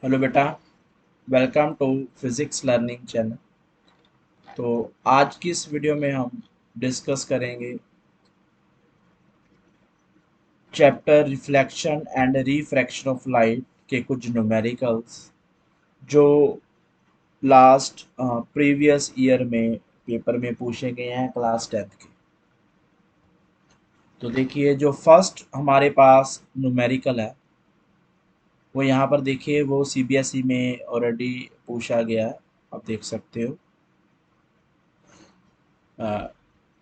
Hello बेटा। Welcome to physics learning channel. तो आज की इस वीडियो में हम डिस्कस करेंगे chapter reflection and refraction of light के कुछ न्यूमेरिकल्स जो लास्ट प्रीवियस ईयर में पेपर में पूछे गए हैं क्लास 10th के। तो देखिए जो फर्स्ट हमारे पास न्यूमेरिकल है वो यहाँ पर देखिए, वो सीबीएसई में ऑलरेडी पूछा गया है। आप देख सकते हो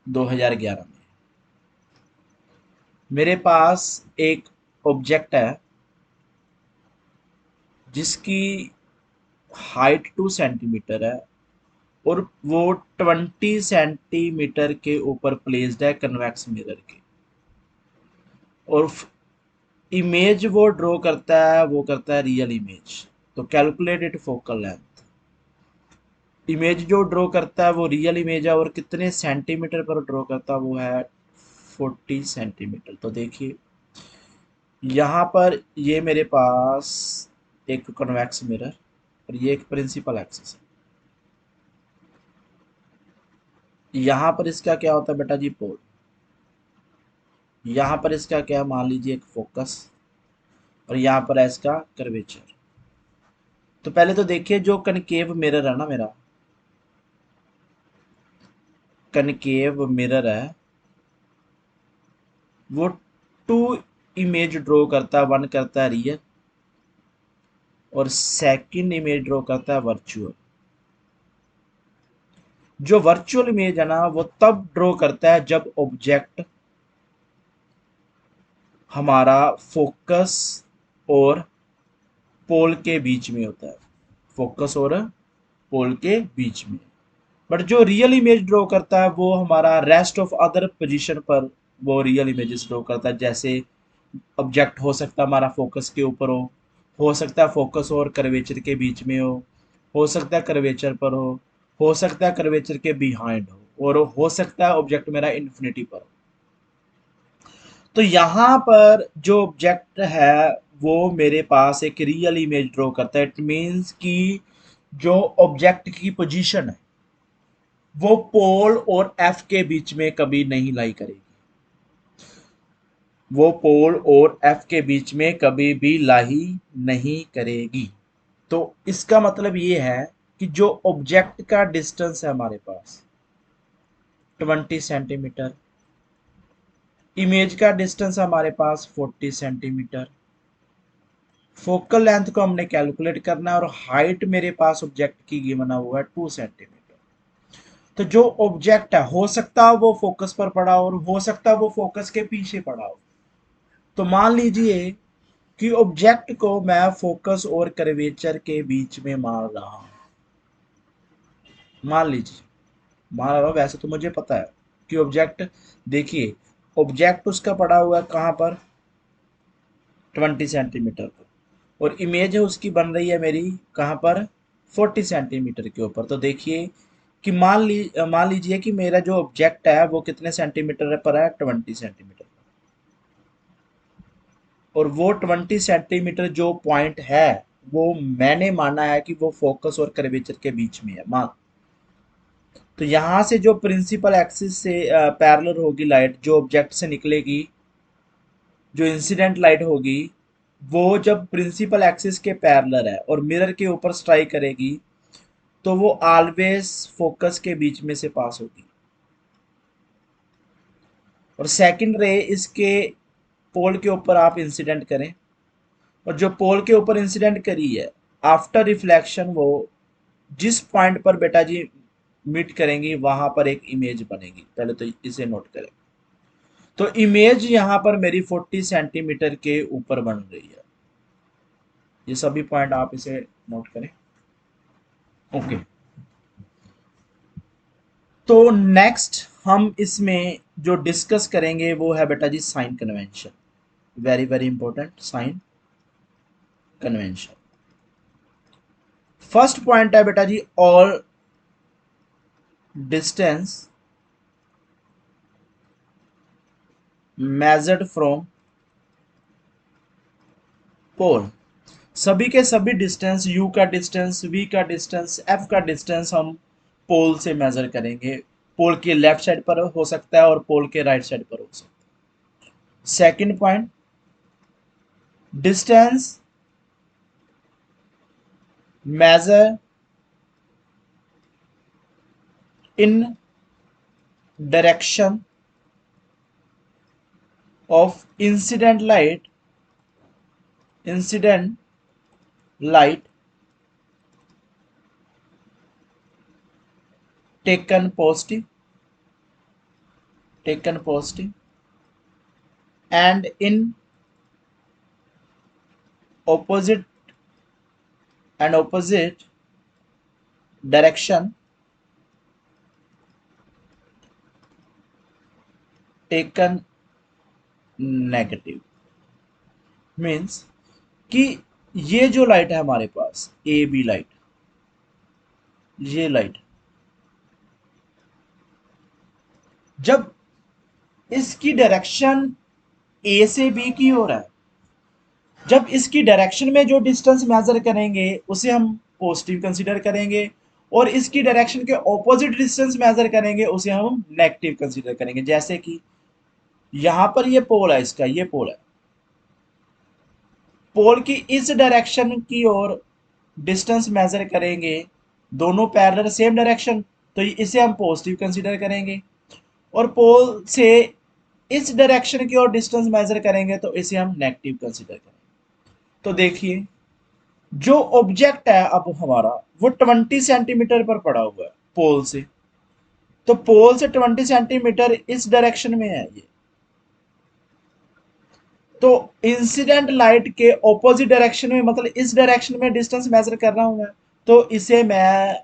2011 में। मेरे पास एक ऑब्जेक्ट है जिसकी हाइट 2 सेंटीमीटर है और वो 20 सेंटीमीटर के ऊपर प्लेस्ड है कन्वेक्स मिरर के। और इमेज वो ड्रॉ करता है, वो करता है रियल इमेज। तो कैलकुलेटेड फोकल लेंथ, इमेज जो ड्रॉ करता है वो रियल इमेज है और कितने सेंटीमीटर पर ड्रॉ करता है वो है 40 सेंटीमीटर। तो देखिए यहाँ पर ये मेरे पास एक कन्वेक्स मिरर और ये एक प्रिंसिपल एक्सिस है। यहाँ पर इसका क्या होता है बेटा जी, पोल। यहाँ पर इसका क्या, मान लीजिए एक फोकस, और यहाँ पर है इसका कर्वेचर। तो पहले तो देखिए जो कनकेव मिरर है ना मेरा, कनकेव मिरर है वो टू इमेज ड्रॉ करता है। वन करता है रियल और सेकंड इमेज ड्रॉ करता है वर्चुअल। जो वर्चुअल इमेज है ना वो तब ड्रॉ करता है जब ऑब्जेक्ट हमारा फोकस और पोल के बीच में होता है। फोकस और पोल के बीच में। बट जो रियल इमेज ड्रॉ करता है वो हमारा रेस्ट ऑफ अदर पोजीशन पर वो रियल इमेजेस ड्रॉ करता है। जैसे ऑब्जेक्ट हो सकता है हमारा फोकस के ऊपर हो सकता है फोकस और कर्वेचर के बीच में हो सकता है कर्वेचर पर हो सकता है कर्वेचर के बिहाइंड हो, और हो सकता है ऑब्जेक्ट मेरा इन्फिनिटी पर हो। तो यहाँ पर जो ऑब्जेक्ट है वो मेरे पास एक रियल इमेज ड्रॉ करता है। इट मीन्स कि जो ऑब्जेक्ट की पोजीशन है वो पोल और एफ के बीच में कभी नहीं लाई करेगी। वो पोल और एफ के बीच में कभी भी लाई नहीं करेगी। तो इसका मतलब ये है कि जो ऑब्जेक्ट का डिस्टेंस है हमारे पास 20 सेंटीमीटर, इमेज का डिस्टेंस हमारे पास 40 सेंटीमीटर, फोकल लेंथ को हमने कैलकुलेट करना है और हाइट मेरे पास ऑब्जेक्ट की गिवन हुआ है 2 सेंटीमीटर। तो जो ऑब्जेक्ट है हो सकता है वो फोकस पर पड़ा हो और हो सकता है वो फोकस के पीछे पड़ा हो। तो मान लीजिए कि ऑब्जेक्ट को मैं फोकस और कर्वेचर के बीच में मार रहा हूं। मान लीजिए, मान रहा हूं, वैसे तो मुझे पता है कि ऑब्जेक्ट, देखिए ऑब्जेक्ट उसका पड़ा हुआ है कहां पर, 20 सेंटीमीटर पर, और इमेज है उसकी बन रही है मेरी कहां पर, 40 सेंटीमीटर के ऊपर। तो देखिए कि मान लीजिए कि मेरा जो ऑब्जेक्ट है वो कितने सेंटीमीटर पर है, 20 सेंटीमीटर। और वो 20 सेंटीमीटर जो पॉइंट है वो मैंने माना है कि वो फोकस और कर्वेचर के बीच में है, मान। तो यहां से जो प्रिंसिपल एक्सिस से पैरेलल होगी लाइट, जो ऑब्जेक्ट से निकलेगी, जो इंसिडेंट लाइट होगी, वो जब प्रिंसिपल एक्सिस के पैरेलल है और मिरर के ऊपर स्ट्राइक करेगी तो वो ऑलवेज फोकस के बीच में से पास होगी। और सेकंड रे इसके पोल के ऊपर आप इंसिडेंट करें, और जो पोल के ऊपर इंसिडेंट करी है आफ्टर रिफ्लेक्शन वो जिस पॉइंट पर बेटा जी मीट करेंगी वहां पर एक इमेज बनेगी। पहले तो इसे नोट करें। तो इमेज यहां पर मेरी 40 सेंटीमीटर के ऊपर बन रही है। ये सभी पॉइंट आप इसे नोट करें। ओके। तो नेक्स्ट हम इसमें जो डिस्कस करेंगे वो है बेटा जी sign convention. Very very important, sign convention. First point है बेटा जी, all distance measured from pole सभी के सभी डिस्टेंस, u का डिस्टेंस, v का डिस्टेंस, f का डिस्टेंस हम पोल से मेजर करेंगे। पोल के लेफ्ट साइड पर हो सकता है और पोल के राइट साइड पर हो सकता है। Second point, distance measure in direction of incident light taken positive and in opposite opposite direction taken negative। Means कि ये जो लाइट है हमारे पास, ए बी लाइट, ये लाइट जब इसकी डायरेक्शन ए से बी की ओर है, जब इसकी डायरेक्शन में जो डिस्टेंस मेजर करेंगे उसे हम पॉजिटिव कंसीडर करेंगे, और इसकी डायरेक्शन के ऑपोजिट डिस्टेंस मेजर करेंगे उसे हम नेगेटिव कंसीडर करेंगे। जैसे कि यहां पर ये पोल है, इसका ये पोल है, पोल की इस डायरेक्शन की ओर डिस्टेंस मेजर करेंगे, दोनों पैरेलल सेम डायरेक्शन, तो इसे हम पॉजिटिव कंसीडर करेंगे। और पोल से इस डायरेक्शन की ओर डिस्टेंस मेजर करेंगे तो इसे हम नेगेटिव कंसीडर करेंगे। तो देखिए, जो ऑब्जेक्ट है अब हमारा वो 20 सेंटीमीटर पर पड़ा हुआ है पोल से, तो पोल से 20 सेंटीमीटर इस डायरेक्शन में है ये, तो इंसिडेंट लाइट के ऑपोजिट डायरेक्शन में, मतलब इस डायरेक्शन में डिस्टेंस मेजर कर रहा हूं मैं, तो इसे मैं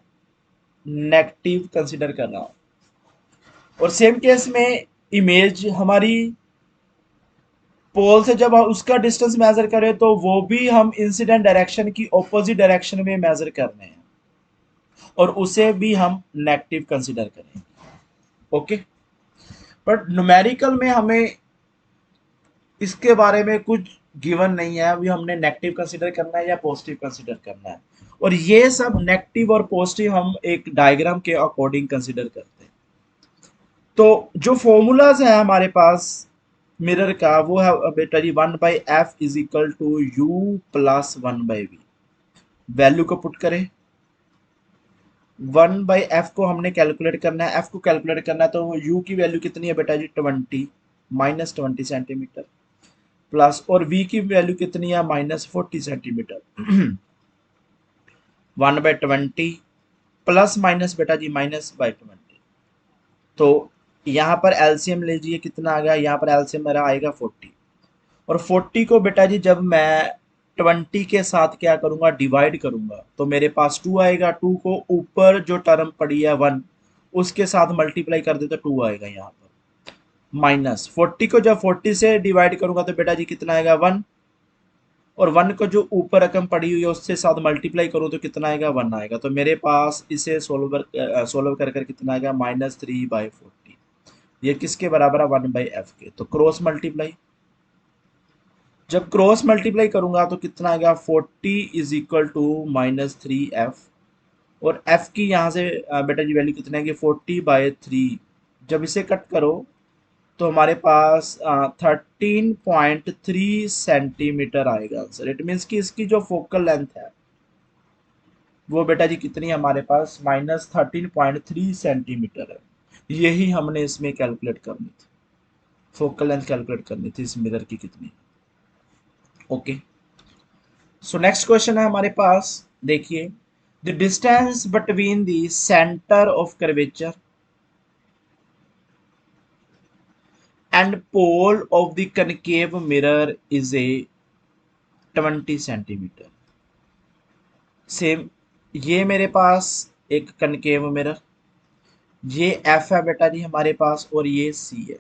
नेगेटिव कंसीडर कर रहा हूं। और सेम केस में इमेज हमारी पोल से जब हम उसका डिस्टेंस मेजर करें तो वो भी हम इंसिडेंट डायरेक्शन की ऑपोजिट डायरेक्शन में मेजर कर रहे हैं, और उसे भी हम नेगेटिव कंसीडर करेंगे। ओके, बट न्यूमेरिकल में हमें इसके बारे में कुछ गिवन नहीं है, अभी हमने नेगेटिव कंसीडर करना है या पॉजिटिव कंसीडर करना है, और ये सब नेगेटिव और पॉजिटिव हम एक डायग्राम के अकॉर्डिंग कंसीडर करते हैं। तो जो फॉर्मूलाज है हमारे पास मिरर का, वो है बेटा जी 1/f is equal to u plus 1/v। Value को पुट करें, 1/f को हमने कैलकुलेट करना है, f को कैलकुलेट करना है, तो u की वैल्यू कितनी है बेटा जी 20, -20 सेंटीमीटर, प्लस और v की वैल्यू कितनी है -40 सेंटीमीटर। 1/20 प्लस माइनस बेटा जी -20, तो यहाँ पर एलसीएम लीजिए, कितना आ गया, यहाँ पर एलसीएम मेरा आएगा 40, और 40 को बेटा जी जब मैं 20 के साथ क्या करूंगा, डिवाइड करूंगा, तो मेरे पास 2 आएगा। 2 को ऊपर जो टर्म पड़ी है 1, उसके साथ मल्टीप्लाई कर दे तो 2 आएगा यहाँ पर, माइनस 40 को जब 40 से डिवाइड करूंगा तो बेटा जी कितना आएगा 1, और 1 को जो ऊपर रकम पड़ी हुई है उससे साथ मल्टीप्लाई करूँ तो कितना आएगा 1 आएगा। तो मेरे पास इसे सोल्व कर कर कितना आएगा -3/40। ये किसके बराबर है 1/f के, तो क्रॉस मल्टीप्लाई, जब क्रॉस मल्टीप्लाई करूंगा तो कितना आएगा 40 इज इक्वल टू -3f, और f की यहाँ से बेटा जी वैल्यू कितनी आएगी 40/3। जब इसे कट करो तो हमारे पास 13.3 सेंटीमीटर आएगा आंसर। इट मीन्स कि इसकी जो फोकल लेंथ है वो बेटा जी कितनी है हमारे पास -13.3 सेंटीमीटर है। यही हमने इसमें कैलकुलेट करनी थी, फोकल लेंथ कैलकुलेट करनी थी इस मिरर की कितनी। ओके, सो नेक्स्ट क्वेश्चन है हमारे पास, देखिए, the distance between the centre of curvature and pole of the concave mirror is a 20 centimetre. Same, ये मेरे पास एक कनकेव मिरर, ये एफ है बेटा जी हमारे पास, और ये सी है।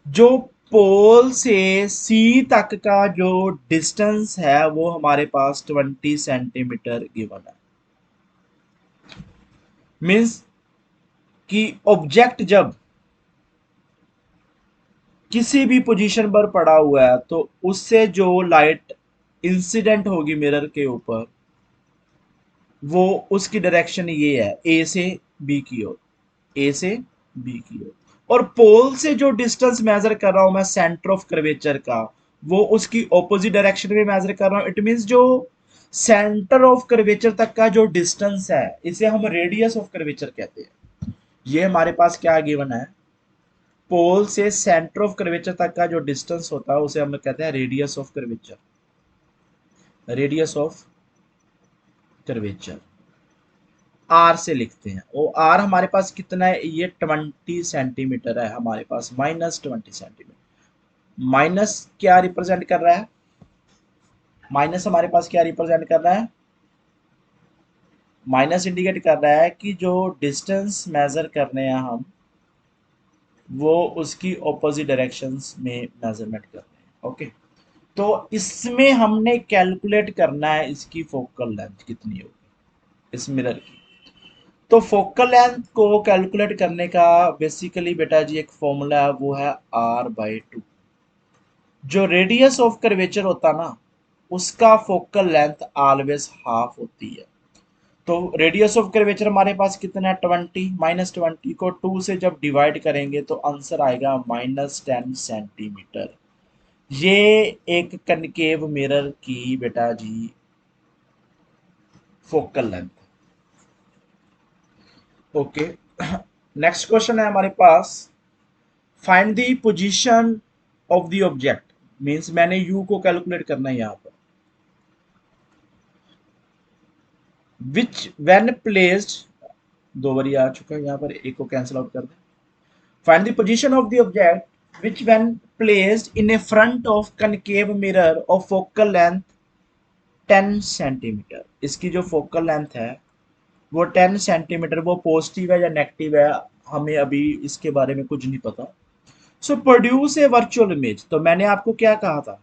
जो पोल से सी तक का जो डिस्टेंस है वो हमारे पास 20 सेंटीमीटर गिवन है। मीन्स कि ऑब्जेक्ट जब किसी भी पोजीशन पर पड़ा हुआ है तो उससे जो लाइट इंसिडेंट होगी मिरर के ऊपर, वो उसकी डायरेक्शन ये है ए से बी की ओर, ए से बी की ओर। और पोल से जो डिस्टेंस मेजर कर रहा हूं मैं सेंटर ऑफ कर्वेचर का, वो उसकी ऑपोजिट डायरेक्शन में मेजर कर रहा हूं। इट मींस जो सेंटर ऑफ कर्वेचर तक का जो डिस्टेंस है इसे हम रेडियस ऑफ कर्वेचर कहते हैं। ये हमारे पास क्या गिवन है, पोल से सेंटर ऑफ कर्वेचर तक का जो डिस्टेंस होता है उसे हम कहते हैं radius of curvature, radius of curvature R से लिखते हैं। वो आर हमारे पास कितना है, ये 20 सेंटीमीटर है हमारे पास, -20 सेंटीमीटर। माइनस क्या रिप्रेजेंट कर रहा है, माइनस हमारे पास क्या रिप्रेजेंट कर रहा है, माइनस इंडिकेट कर रहा है कि जो डिस्टेंस मेजर कर रहे हैं हम, वो उसकी ऑपोजिट डायरेक्शंस में मेजरमेंट कर रहे हैं। ओके, तो इसमें हमने कैलकुलेट करना है इसकी फोकल लेंथ कितनी होगी इस मिरर की। तो फोकल लेंथ को कैलकुलेट करने का बेसिकली बेटा जी एक फॉर्मूला है, वो है r/2। जो रेडियस ऑफ कर्वेचर होता ना, उसका फोकल लेंथ ऑलवेज हाफ होती है। तो रेडियस ऑफ कर्वेचर हमारे पास कितना है 20, -20 को 2 से जब डिवाइड करेंगे तो आंसर आएगा -10 सेंटीमीटर। ये एक कनकेव मिरर की बेटा जी focal length. Okay, next question है हमारे पास, find the position of the object. Means मैंने यू को कैलकुलेट करना है यहाँ पर, विच व्हेन प्लेस्ड, दो बारी आ चुका है यहाँ पर, एक को कैंसिल आउट कर दें। Find the position of the object which when placed in A front of concave mirror of focal length 10 centimetre. इसकी जो फोकल लेंथ है वो 10 सेंटीमीटर, वो पॉजिटिव है या नेगेटिव है हमें अभी इसके बारे में कुछ नहीं पता। सो प्रोड्यूस ए वर्चुअल इमेज। तो मैंने आपको क्या कहा था,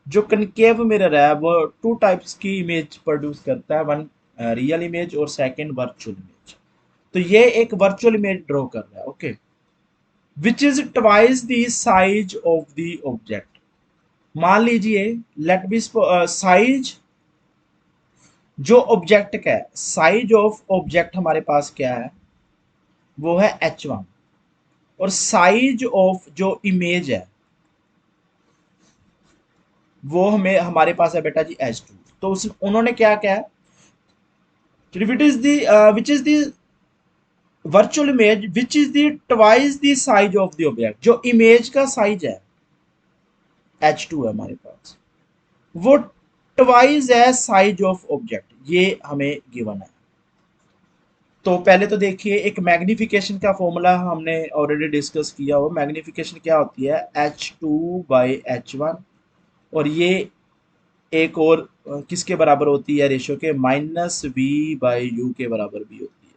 जो कनकेव मिरर है वो टू टाइप्स की इमेज प्रोड्यूस करता है, वन रियल इमेज और सेकंड वर्चुअल इमेज। तो ये एक वर्चुअल इमेज ड्रॉ कर रहा है। Okay, which is twice the size of the object. मान लीजिए, लेट बी साइज जो ऑब्जेक्ट का है, साइज ऑफ ऑब्जेक्ट हमारे पास क्या है, वो है h1। और साइज ऑफ जो इमेज है वो हमें हमारे पास है बेटा जी h2। तो उस उन्होंने क्या क्या है, which is the virtual image which is the twice the size of the object. जो इमेज का साइज है h2 है हमारे पास, वो ट्वाइस है साइज ऑफ ऑब्जेक्ट, ये हमें गिवन है। तो पहले तो देखिए, एक मैग्निफिकेशन का फॉर्मूला हमने ऑलरेडी डिस्कस किया हो। मैग्निफिकेशन क्या होती है, h2/h1। और ये एक और किसके बराबर होती है रेशियो के, -v/u के बराबर भी होती है।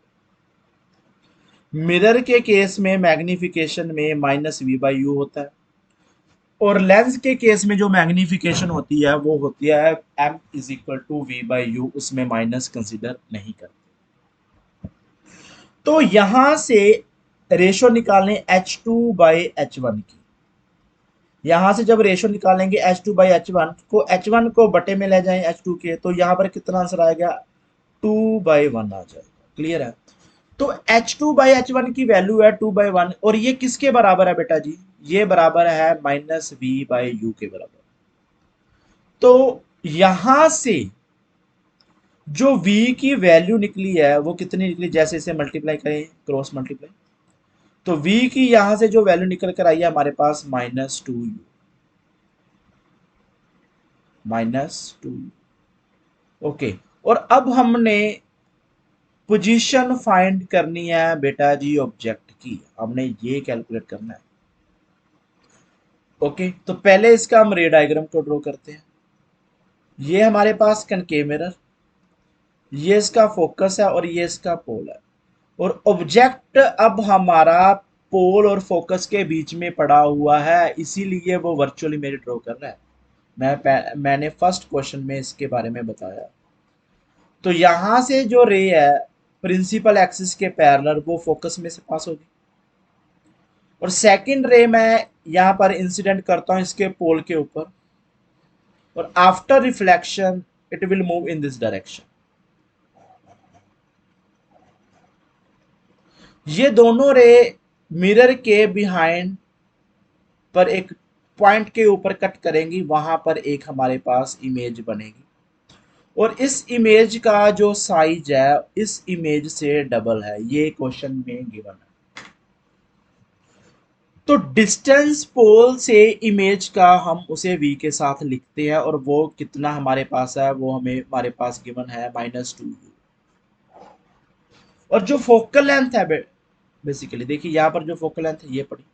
मिरर के केस में मैग्निफिकेशन में -v/u होता है, और लेंस के केस में जो मैग्निफिकेशन होती है वो होती है m=v/u, उसमें माइनस कंसिडर नहीं करते। तो यहां से रेशो निकालने h2/h1 की, यहां से जब रेशो निकालेंगे h2/h1 को, h1 को बटे में ले जाएं h2 के, तो यहां पर कितना आंसर आएगा, 2/1 आ जाएगा। क्लियर है। तो h2/h1 की वैल्यू है 2/1, और ये किसके बराबर है बेटा जी, ये बराबर है -v/u के बराबर। तो यहां से जो v की वैल्यू निकली है वो कितनी निकली, जैसे इसे मल्टीप्लाई करें, क्रॉस मल्टीप्लाई, तो v की यहां से जो वैल्यू निकल कर आई है हमारे पास -2u, -2। ओके, और अब हमने पोजीशन फाइंड करनी है बेटा जी ऑब्जेक्ट की, हमने ये कैलकुलेट करना है। ओके, तो पहले इसका हम रे डायग्राम को ड्रॉ करते हैं। ये हमारे पास कनकेव मिरर, ये इसका फोकस है और ये इसका पोल है। और ऑब्जेक्ट अब हमारा पोल और फोकस के बीच में पड़ा हुआ है, इसीलिए वो वर्चुअल इमेज ड्रॉ कर रहा है। मैंने फर्स्ट क्वेश्चन में इसके बारे में बताया। तो यहां से जो रे है प्रिंसिपल एक्सिस के पैरेलल, वो फोकस में से पास होगी, और सेकंड रे मैं यहां पर इंसिडेंट करता हूं इसके पोल के ऊपर, और after reflection it will move in this direction. ये दोनों रे मिरर के बिहाइंड पर एक पॉइंट के ऊपर कट करेंगी, वहां पर एक हमारे पास इमेज बनेगी और इस इमेज का जो साइज है इस इमेज से डबल है, ये क्वेश्चन में गिवन है। तो डिस्टेंस पोल से इमेज का हम उसे v के साथ लिखते हैं और वो कितना हमारे पास है, वो हमारे पास गिवन है -2u। और जो फोकल लेंथ है बेसिकली देखिए यहां पर जो फोकल लेंथ है ये पड़ी,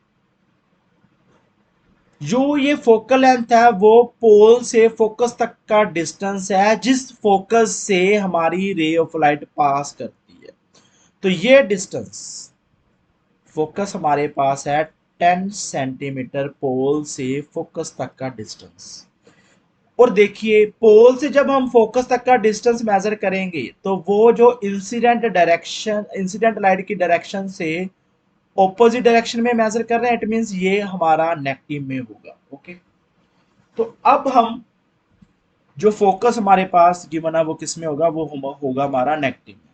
जो ये फोकल लेंथ है वो पोल से फोकस तक का डिस्टेंस है जिस फोकस से हमारी रे ऑफ लाइट पास करती है। तो ये डिस्टेंस फोकस हमारे पास है 10 सेंटीमीटर पोल से फोकस तक का डिस्टेंस। और देखिए पोल से जब हम फोकस तक का डिस्टेंस मेजर करेंगे तो वो जो इंसिडेंट लाइट की डायरेक्शन से ऑपोजिट डायरेक्शन में मेजर कर रहे हैं, इट मींस ये हमारा नेगेटिव में होगा। ओके, तो अब हम जो फोकस हमारे पास गिवन है वो किस में होगा, वो होगा हमारा नेगेटिव में।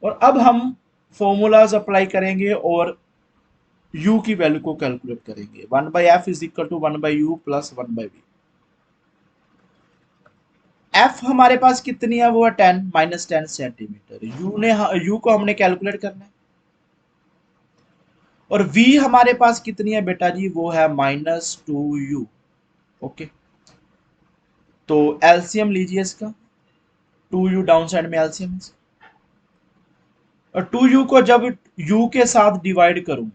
और अब हम फॉर्मूलाज अप्लाई करेंगे और u की वैल्यू को कैलकुलेट करेंगे। 1/f is equal to 1/u plus 1/v। f हमारे पास कितनी है, वो है 10 -10 सेंटीमीटर। u को हमने कैलकुलेट करना है और v हमारे पास कितनी है बेटा जी, वो है -2u। ओके, तो एलसीएम लीजिए इसका, 2u डाउन साइड में एलसीएम, और 2u को जब u के साथ डिवाइड करूं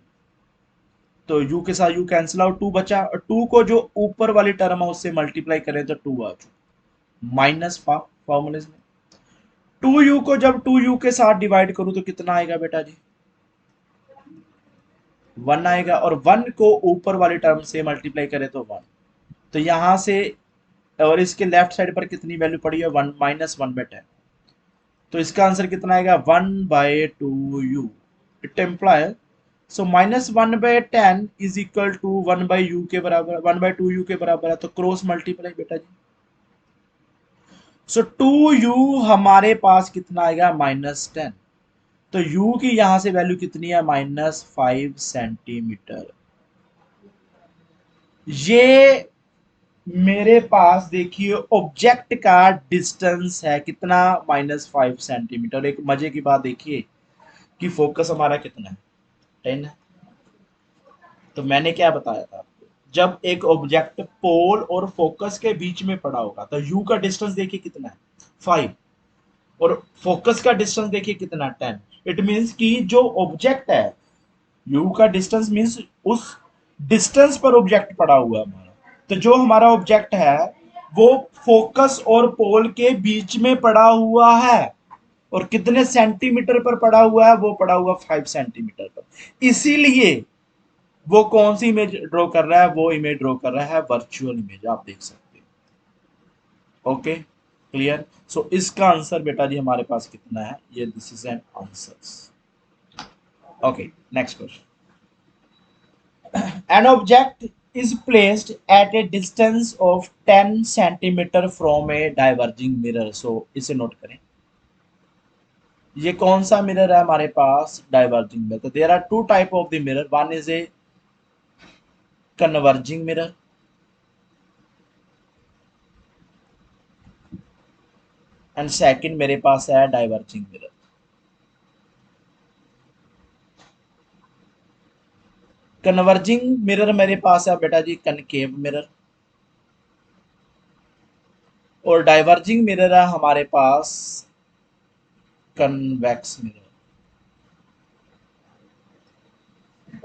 तो u के साथ u कैंसिल आउट, 2 बचा, और 2 को जो ऊपर वाली टर्म है उससे मल्टीप्लाई करें तो 2 आ चुका माइनस फॉर्मूले में। 2u को जब 2u के साथ डिवाइड करूं तो कितना आएगा बेटा जी, 1 आएगा, और 1 को ऊपर वाली टर्म से मल्टीप्लाई करें तो 1। तो यहां से और इसके लेफ्ट साइड पर कितनी वैल्यू पड़ी है, 1 -1/10। तो इसका आंसर कितना आएगा, 1/2u। It imply, so -1/10 is equal to 1/u के बराबर, 1/2u के बराबर है, तो क्रॉस मल्टीप्लाई बेटा जी। सो 2u हमारे पास कितना आएगा, -10। तो u की यहां से वैल्यू कितनी है, -5 सेंटीमीटर। ये मेरे पास देखिए ऑब्जेक्ट का डिस्टेंस है कितना, -5 सेंटीमीटर। एक मजे की बात देखिए कि फोकस हमारा कितना है, 10 है। तो मैंने क्या बताया था आपको, जब एक ऑब्जेक्ट पोल और फोकस के बीच में पड़ा होगा तो यू का डिस्टेंस देखिए कितना है, 5, और फोकस का डिस्टेंस देखिए कितना है, 10। इट मींस कि जो ऑब्जेक्ट है यू का डिस्टेंस मींस उस डिस्टेंस पर ऑब्जेक्ट पड़ा हुआ है हमारा। तो जो हमारा ऑब्जेक्ट है वो फोकस और पोल के बीच में पड़ा हुआ है, और कितने सेंटीमीटर पर पड़ा हुआ है, वो पड़ा हुआ 5 सेंटीमीटर पर। इसीलिए वो कौन सी इमेज ड्रॉ कर रहा है, वो इमेज ड्रॉ कर रहा है वर्चुअल इमेज, आप देख सकते हैं। Okay, clear. सो इसका आंसर बेटा जी हमारे पास कितना है, ये this is an answer. Okay, next question. An object is placed at a distance of 10 centimeter from a diverging mirror. So इसे नोट करें, ये कौन सा मिरर है हमारे पास, डाइवर्जिंग मिरर। तो there are two type of the mirror, one is a converging mirror and second मेरे पास है डाइवर्जिंग मिरर। कन्वर्जिंग मिरर मेरे पास है बेटा जी कनकेव मिरर, और डाइवर्जिंग मिरर है हमारे पास convex mirror.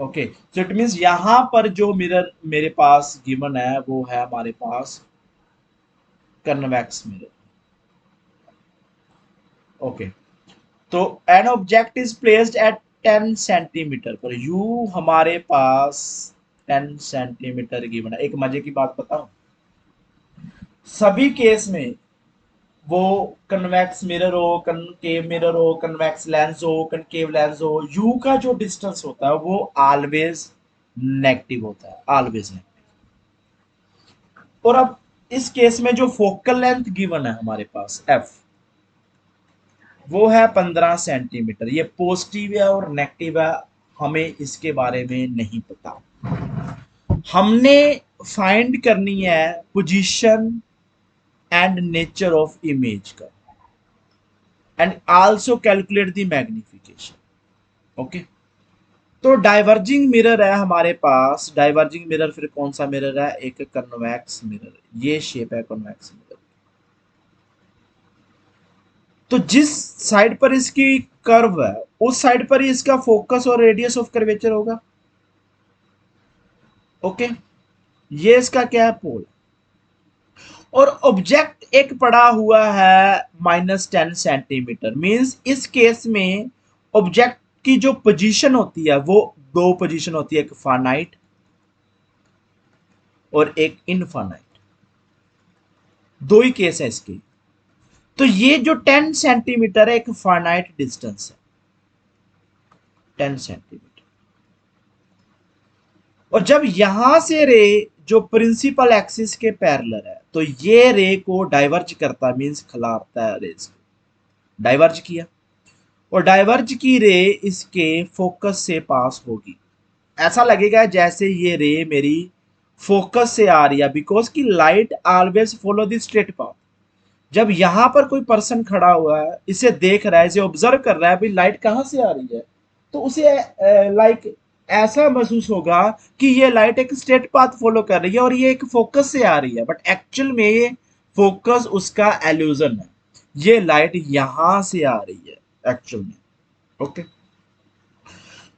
Okay, so it means यहां पर जो मिरर मेरे पास गिवन है वो है हमारे पास कन्वेक्स मिरर। ओके, तो an object is placed at 10 centimetre पर, यू हमारे पास 10 सेंटीमीटर गिवन है। एक मजे की बात बताऊं, सभी केस में वो कन्वेक्स मिरर हो, कनकेव मिरर हो, कन्वेक्स लेंस हो, कनकेव लेंस हो, यू का जो डिस्टेंस होता है वो ऑलवेज नेगेटिव होता है, ऑलवेज नेगेटिव। और अब इस केस में जो फोकल लेंथ गिवन है हमारे पास एफ, वो है 15 सेंटीमीटर। ये पॉजिटिव है और नेगेटिव है, हमें इसके बारे में नहीं पता। हमने फाइंड करनी है position and nature of image का, and also calculate the magnification. Okay, तो डाइवर्जिंग मिरर है हमारे पास। डाइवर्जिंग मिरर फिर कौन सा मिरर है? एक कन्वेक्स मिरर, ये शेप है कन्वेक्स मिरर। तो जिस साइड पर इसकी कर्व है उस साइड पर ही इसका फोकस और रेडियस ऑफ कर्वेचर होगा। ओके, ये इसका क्या है? पोल। और ऑब्जेक्ट एक पड़ा हुआ है -10 सेंटीमीटर, मींस इस केस में ऑब्जेक्ट की जो पोजीशन होती है वो दो पोजीशन होती है, एक फाइनाइट और एक इनफाइनाइट। दो ही केस है इसके। तो ये जो 10 सेंटीमीटर है एक फाइनाइट डिस्टेंस है, 10 सेंटीमीटर। और जब यहां से रे जो प्रिंसिपल एक्सिस के पैरेलल है तो ये रे को डाइवर्ज करता है, मींस खिलाता है रेज को। डाइवर्ज किया और डाइवर्ज की रे इसके फोकस से पास होगी। ऐसा लगेगा जैसे ये रे मेरी फोकस से आ रही है, बिकॉज की light always follow the straight path. जब यहां पर कोई पर्सन खड़ा हुआ है, इसे देख रहा है, इसे ऑब्जर्व कर रहा है, भाई लाइट कहां से आ रही है, तो उसे लाइक ऐसा महसूस होगा कि ये लाइट एक स्ट्रेट पाथ फॉलो कर रही है और ये एक फोकस से आ रही है, बट एक्चुअल में ये फोकस उसका एल्यूजन है। ये लाइट यहां से आ रही है एक्चुअल में। ओके,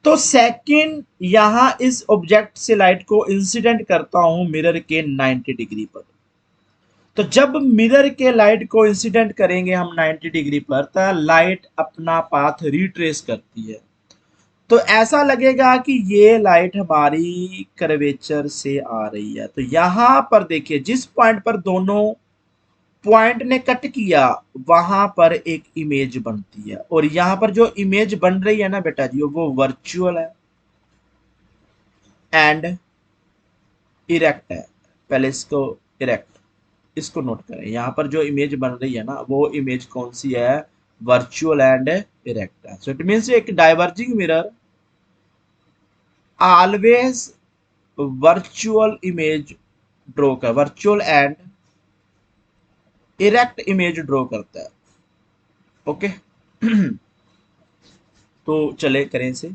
तो सेकंड यहां इस ऑब्जेक्ट से लाइट को इंसिडेंट करता हूं मिरर के 90 डिग्री पर। तो जब मिरर के लाइट को इंसिडेंट करेंगे हम 90 डिग्री पर, तो लाइट अपना पाथ रिट्रेस करती है। तो ऐसा लगेगा कि ये लाइट हमारी कर्वेचर से आ रही है। तो यहां पर देखिए, जिस पॉइंट पर दोनों पॉइंट ने कट किया वहां पर एक इमेज बनती है, और यहां पर जो इमेज बन रही है ना बेटा जी, वो वर्चुअल है एंड इरेक्ट है। पहले इसको इरेक्ट, इसको नोट करें। यहां पर जो इमेज बन रही है ना, वो इमेज कौन सी है? वर्चुअल एंड इरेक्ट है। सो इट मींस एक diverging mirror always virtual image draw कर, virtual and erect image draw करता है। ओके तो चले करें से।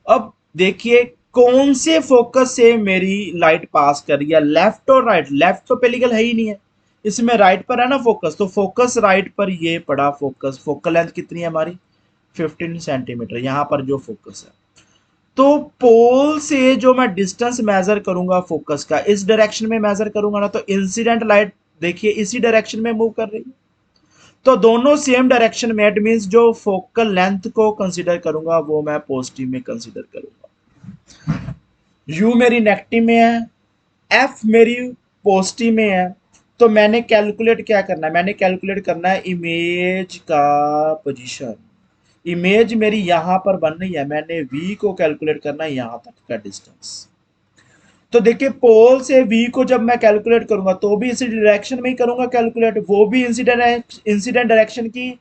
अब देखिए कौन से फोकस से मेरी लाइट पास कर रही है, लेफ्ट और राइट। लेफ्ट तो पेलिकल है ही नहीं है, इसमें राइट पर है ना फोकस, तो फोकस राइट पर ये पड़ा फोकस। फोकल लेंथ कितनी है हमारी? 15 सेंटीमीटर, यहां पर जो फोकस है। तो पोल से जो मैं डिस्टेंस मेजर करूंगा फोकस का, इस डायरेक्शन में मेजर करूंगा ना, तो इंसिडेंट लाइट देखिए इसी डायरेक्शन में मूव कर रही है। तो दोनों सेम डायरेक्शन में, इट मींस जो फोकल लेंथ को कंसीडर करूंगा वो मैं पॉजिटिव में कंसीडर करूंगा। यू मेरी नेगेटिव में है, एफ मेरी पॉजिटिव में है। तो मैंने कैलकुलेट क्या करना है? मैंने कैलकुलेट करना है इमेज का पोजीशन। इमेज मेरी यहां पर बन रही है, मैंने वी को कैलकुलेट करना है यहां तक का डिस्टेंस। तो देखिए पोल से वी को जब मैं कैलकुलेट करूंगा तो भी इसी डायरेक्शन में ही करूंगा कैलकुलेट, वो भी इंसिडेंट डायरेक्शन की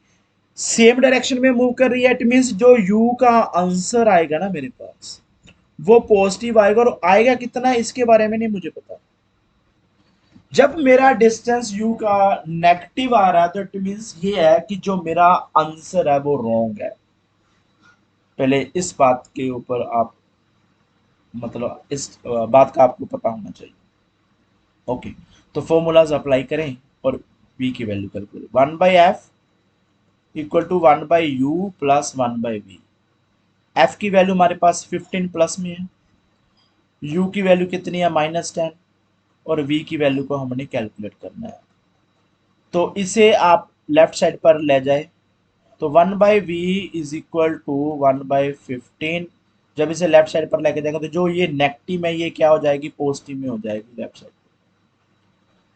सेम डायरेक्शन में मूव कर रही है। इट मींस जो यू का आंसर आएगा ना मेरे पास, वो पॉजिटिव आएगा। और आएगा कितना इसके बारे में नहीं मुझे पता। जब मेरा डिस्टेंस यू का नेगेटिव आ रहा है तो इट मींस ये है कि जो मेरा आंसर है वो रॉन्ग है। पहले इस बात के ऊपर आप, मतलब इस बात का आपको पता होना चाहिए। ओके, तो फॉर्मूलाज अप्लाई करें और v की value calculate. 1/f equal to 1/u plus 1/v। f की वैल्यू हमारे पास 15 प्लस में है, u की वैल्यू कितनी है? -10, और v की वैल्यू को हमने कैलकुलेट करना है। तो इसे आप लेफ्ट साइड पर ले जाए, तो 1/v इज इक्वल टू 1/15। जब इसे लेफ्ट साइड पर लेके जाएंगे तो जो ये नेगेटिव है ये क्या हो जाएगी? पॉजिटिव में हो जाएगी लेफ्ट साइड।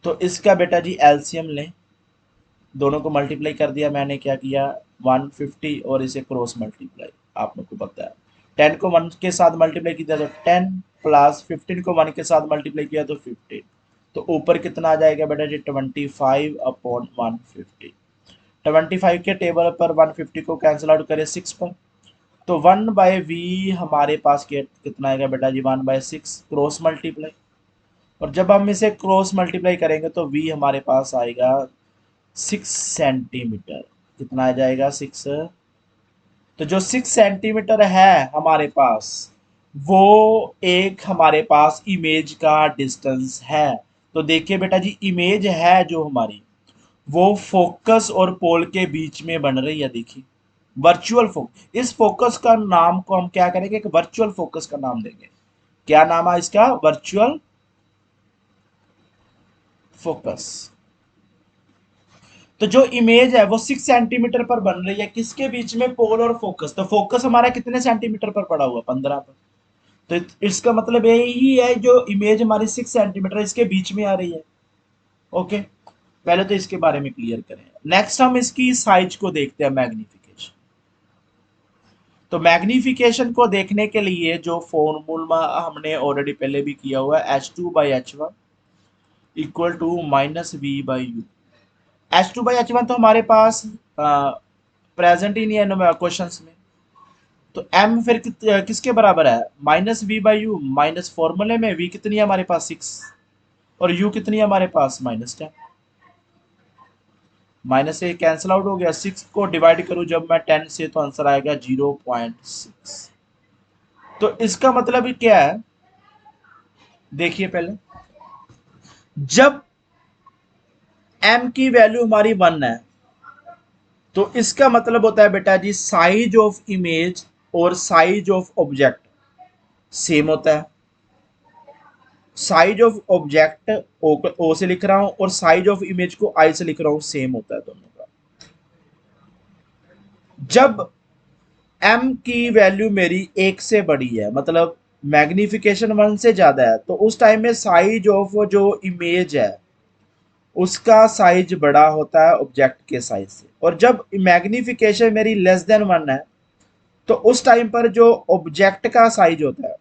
तो इसका बेटा जी एलसीएम लें, दोनों को मल्टीप्लाई कर दिया मैंने। क्या किया? 150 और इसे क्रॉस मल्टीप्लाई, आप लोग को पता है 10 को 1 के साथ मल्टीप्लाई किया तो 10 प्लस 15 को 1 के साथ मल्टीप्लाई किया तो 15। तो ऊपर कितना आ जाएगा बेटा जी 25/150। 25 के टेबल पर 150 को कैंसिल आउट करें 6 पर, तो 1/v हमारे पास कितना आएगा बेटा जी 1/6 क्रॉस मल्टीप्लाई। और जब हम इसे क्रॉस मल्टीप्लाई करेंगे तो v हमारे पास आएगा 6 सेंटीमीटर। कितना आ जाएगा 6। तो जो 6 सेंटीमीटर है हमारे पास, वो एक हमारे पास इमेज का डिस्टेंस है। तो देखिए बेटा जी इमेज है जो हमारी, वो फोकस और पोल के बीच में बन रही है। देखिए वर्चुअल फोकस, इस फोकस का नाम को हम क्या करेंगे, एक वर्चुअल फोकस का नाम देंगे। क्या नाम है इसका, वर्चुअल फोकस। तो जो इमेज है वो 6 सेंटीमीटर पर बन रही है, किसके बीच में, पोल और फोकस। तो फोकस हमारा कितने सेंटीमीटर पर पड़ा हुआ, 15 पर। तो इसका मतलब यही है, जो इमेज हमारी 6 सेंटीमीटर इसके बीच में आ रही है। ओके, पहले तो इसके बारे में क्लियर करें। नेक्स्ट हम इसकी साइज को देखते हैं, मैग्निफिकेशन। तो मैग्निफिकेशन को देखने के लिए जो फॉर्मूला हमने ऑलरेडी पहले भी किया हुआ है, h2/h1 equal to -v/u। h2/h1 तो हमारे पास प्रेजेंट ही नहीं है क्वेश्चन में। तो m फिर किसके बराबर है, -v/u, माइनस फॉर्मूले में v कितनी है हमारे पास 6, और u कितनी है हमारे पास -10। माइनस से कैंसिल आउट हो गया, 6 को डिवाइड करूं जब मैं 10 से तो आंसर आएगा 0.6। तो इसका मतलब क्या है, देखिए पहले, जब m की वैल्यू हमारी 1 है तो इसका मतलब होता है बेटा जी साइज ऑफ इमेज और साइज ऑफ ऑब्जेक्ट सेम होता है। साइज ऑफ ऑब्जेक्ट ओ से लिख रहा हूं और साइज ऑफ इमेज को आई से लिख रहा हूं, सेम होता है दोनों का। जब m की वैल्यू मेरी 1 से बड़ी है, मतलब मैग्निफिकेशन 1 से ज्यादा है, तो उस टाइम में साइज ऑफ जो इमेज है उसका साइज बड़ा होता है ऑब्जेक्ट के साइज से। और जब मैग्निफिकेशन मेरी लेस देन 1 है, तो उस टाइम पर जो ऑब्जेक्ट का साइज होता है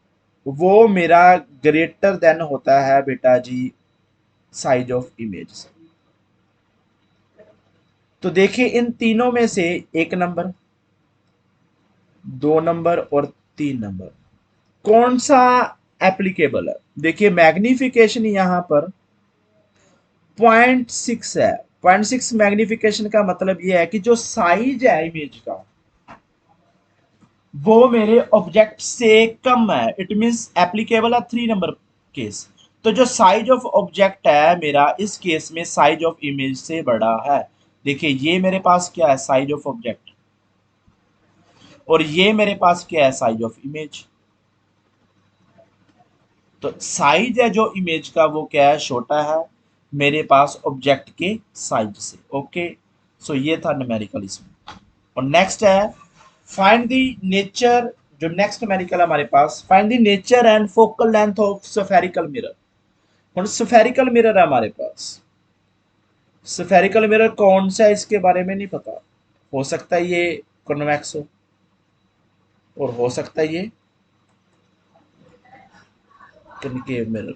वो मेरा ग्रेटर देन होता है बेटा जी साइज ऑफ इमेज। तो देखिए इन तीनों में से 1 नंबर, 2 नंबर और 3 नंबर कौन सा एप्लीकेबल है। देखिए मैग्निफिकेशन यहां पर 0.6 है। 0.6 मैग्निफिकेशन का मतलब यह है कि जो साइज है इमेज का वो मेरे ऑब्जेक्ट से कम है। इट मींस एप्लीकेबल है 3 नंबर केस। तो जो साइज ऑफ ऑब्जेक्ट है मेरा इस केस में साइज ऑफ इमेज से बड़ा है। देखिए ये मेरे पास क्या है, साइज ऑफ ऑब्जेक्ट, और ये मेरे पास क्या है, साइज ऑफ इमेज। तो साइज है जो इमेज का वो क्या है, छोटा है मेरे पास ऑब्जेक्ट के साइज से। ओके, सो ये था न्यूमेरिकल इसमें। और नेक्स्ट है फाइंड द नेचर। जो नेक्स्ट न्यूमेरिकल हमारे पास, find the nature and focal length of spherical mirror. और स्फेरिकल मिरर है हमारे पास। स्फेरिकल मिरर कौन सा है इसके बारे में नहीं पता। हो सकता है ये कॉन्वेक्स हो, और हो सकता है ये कनकेव मिरर।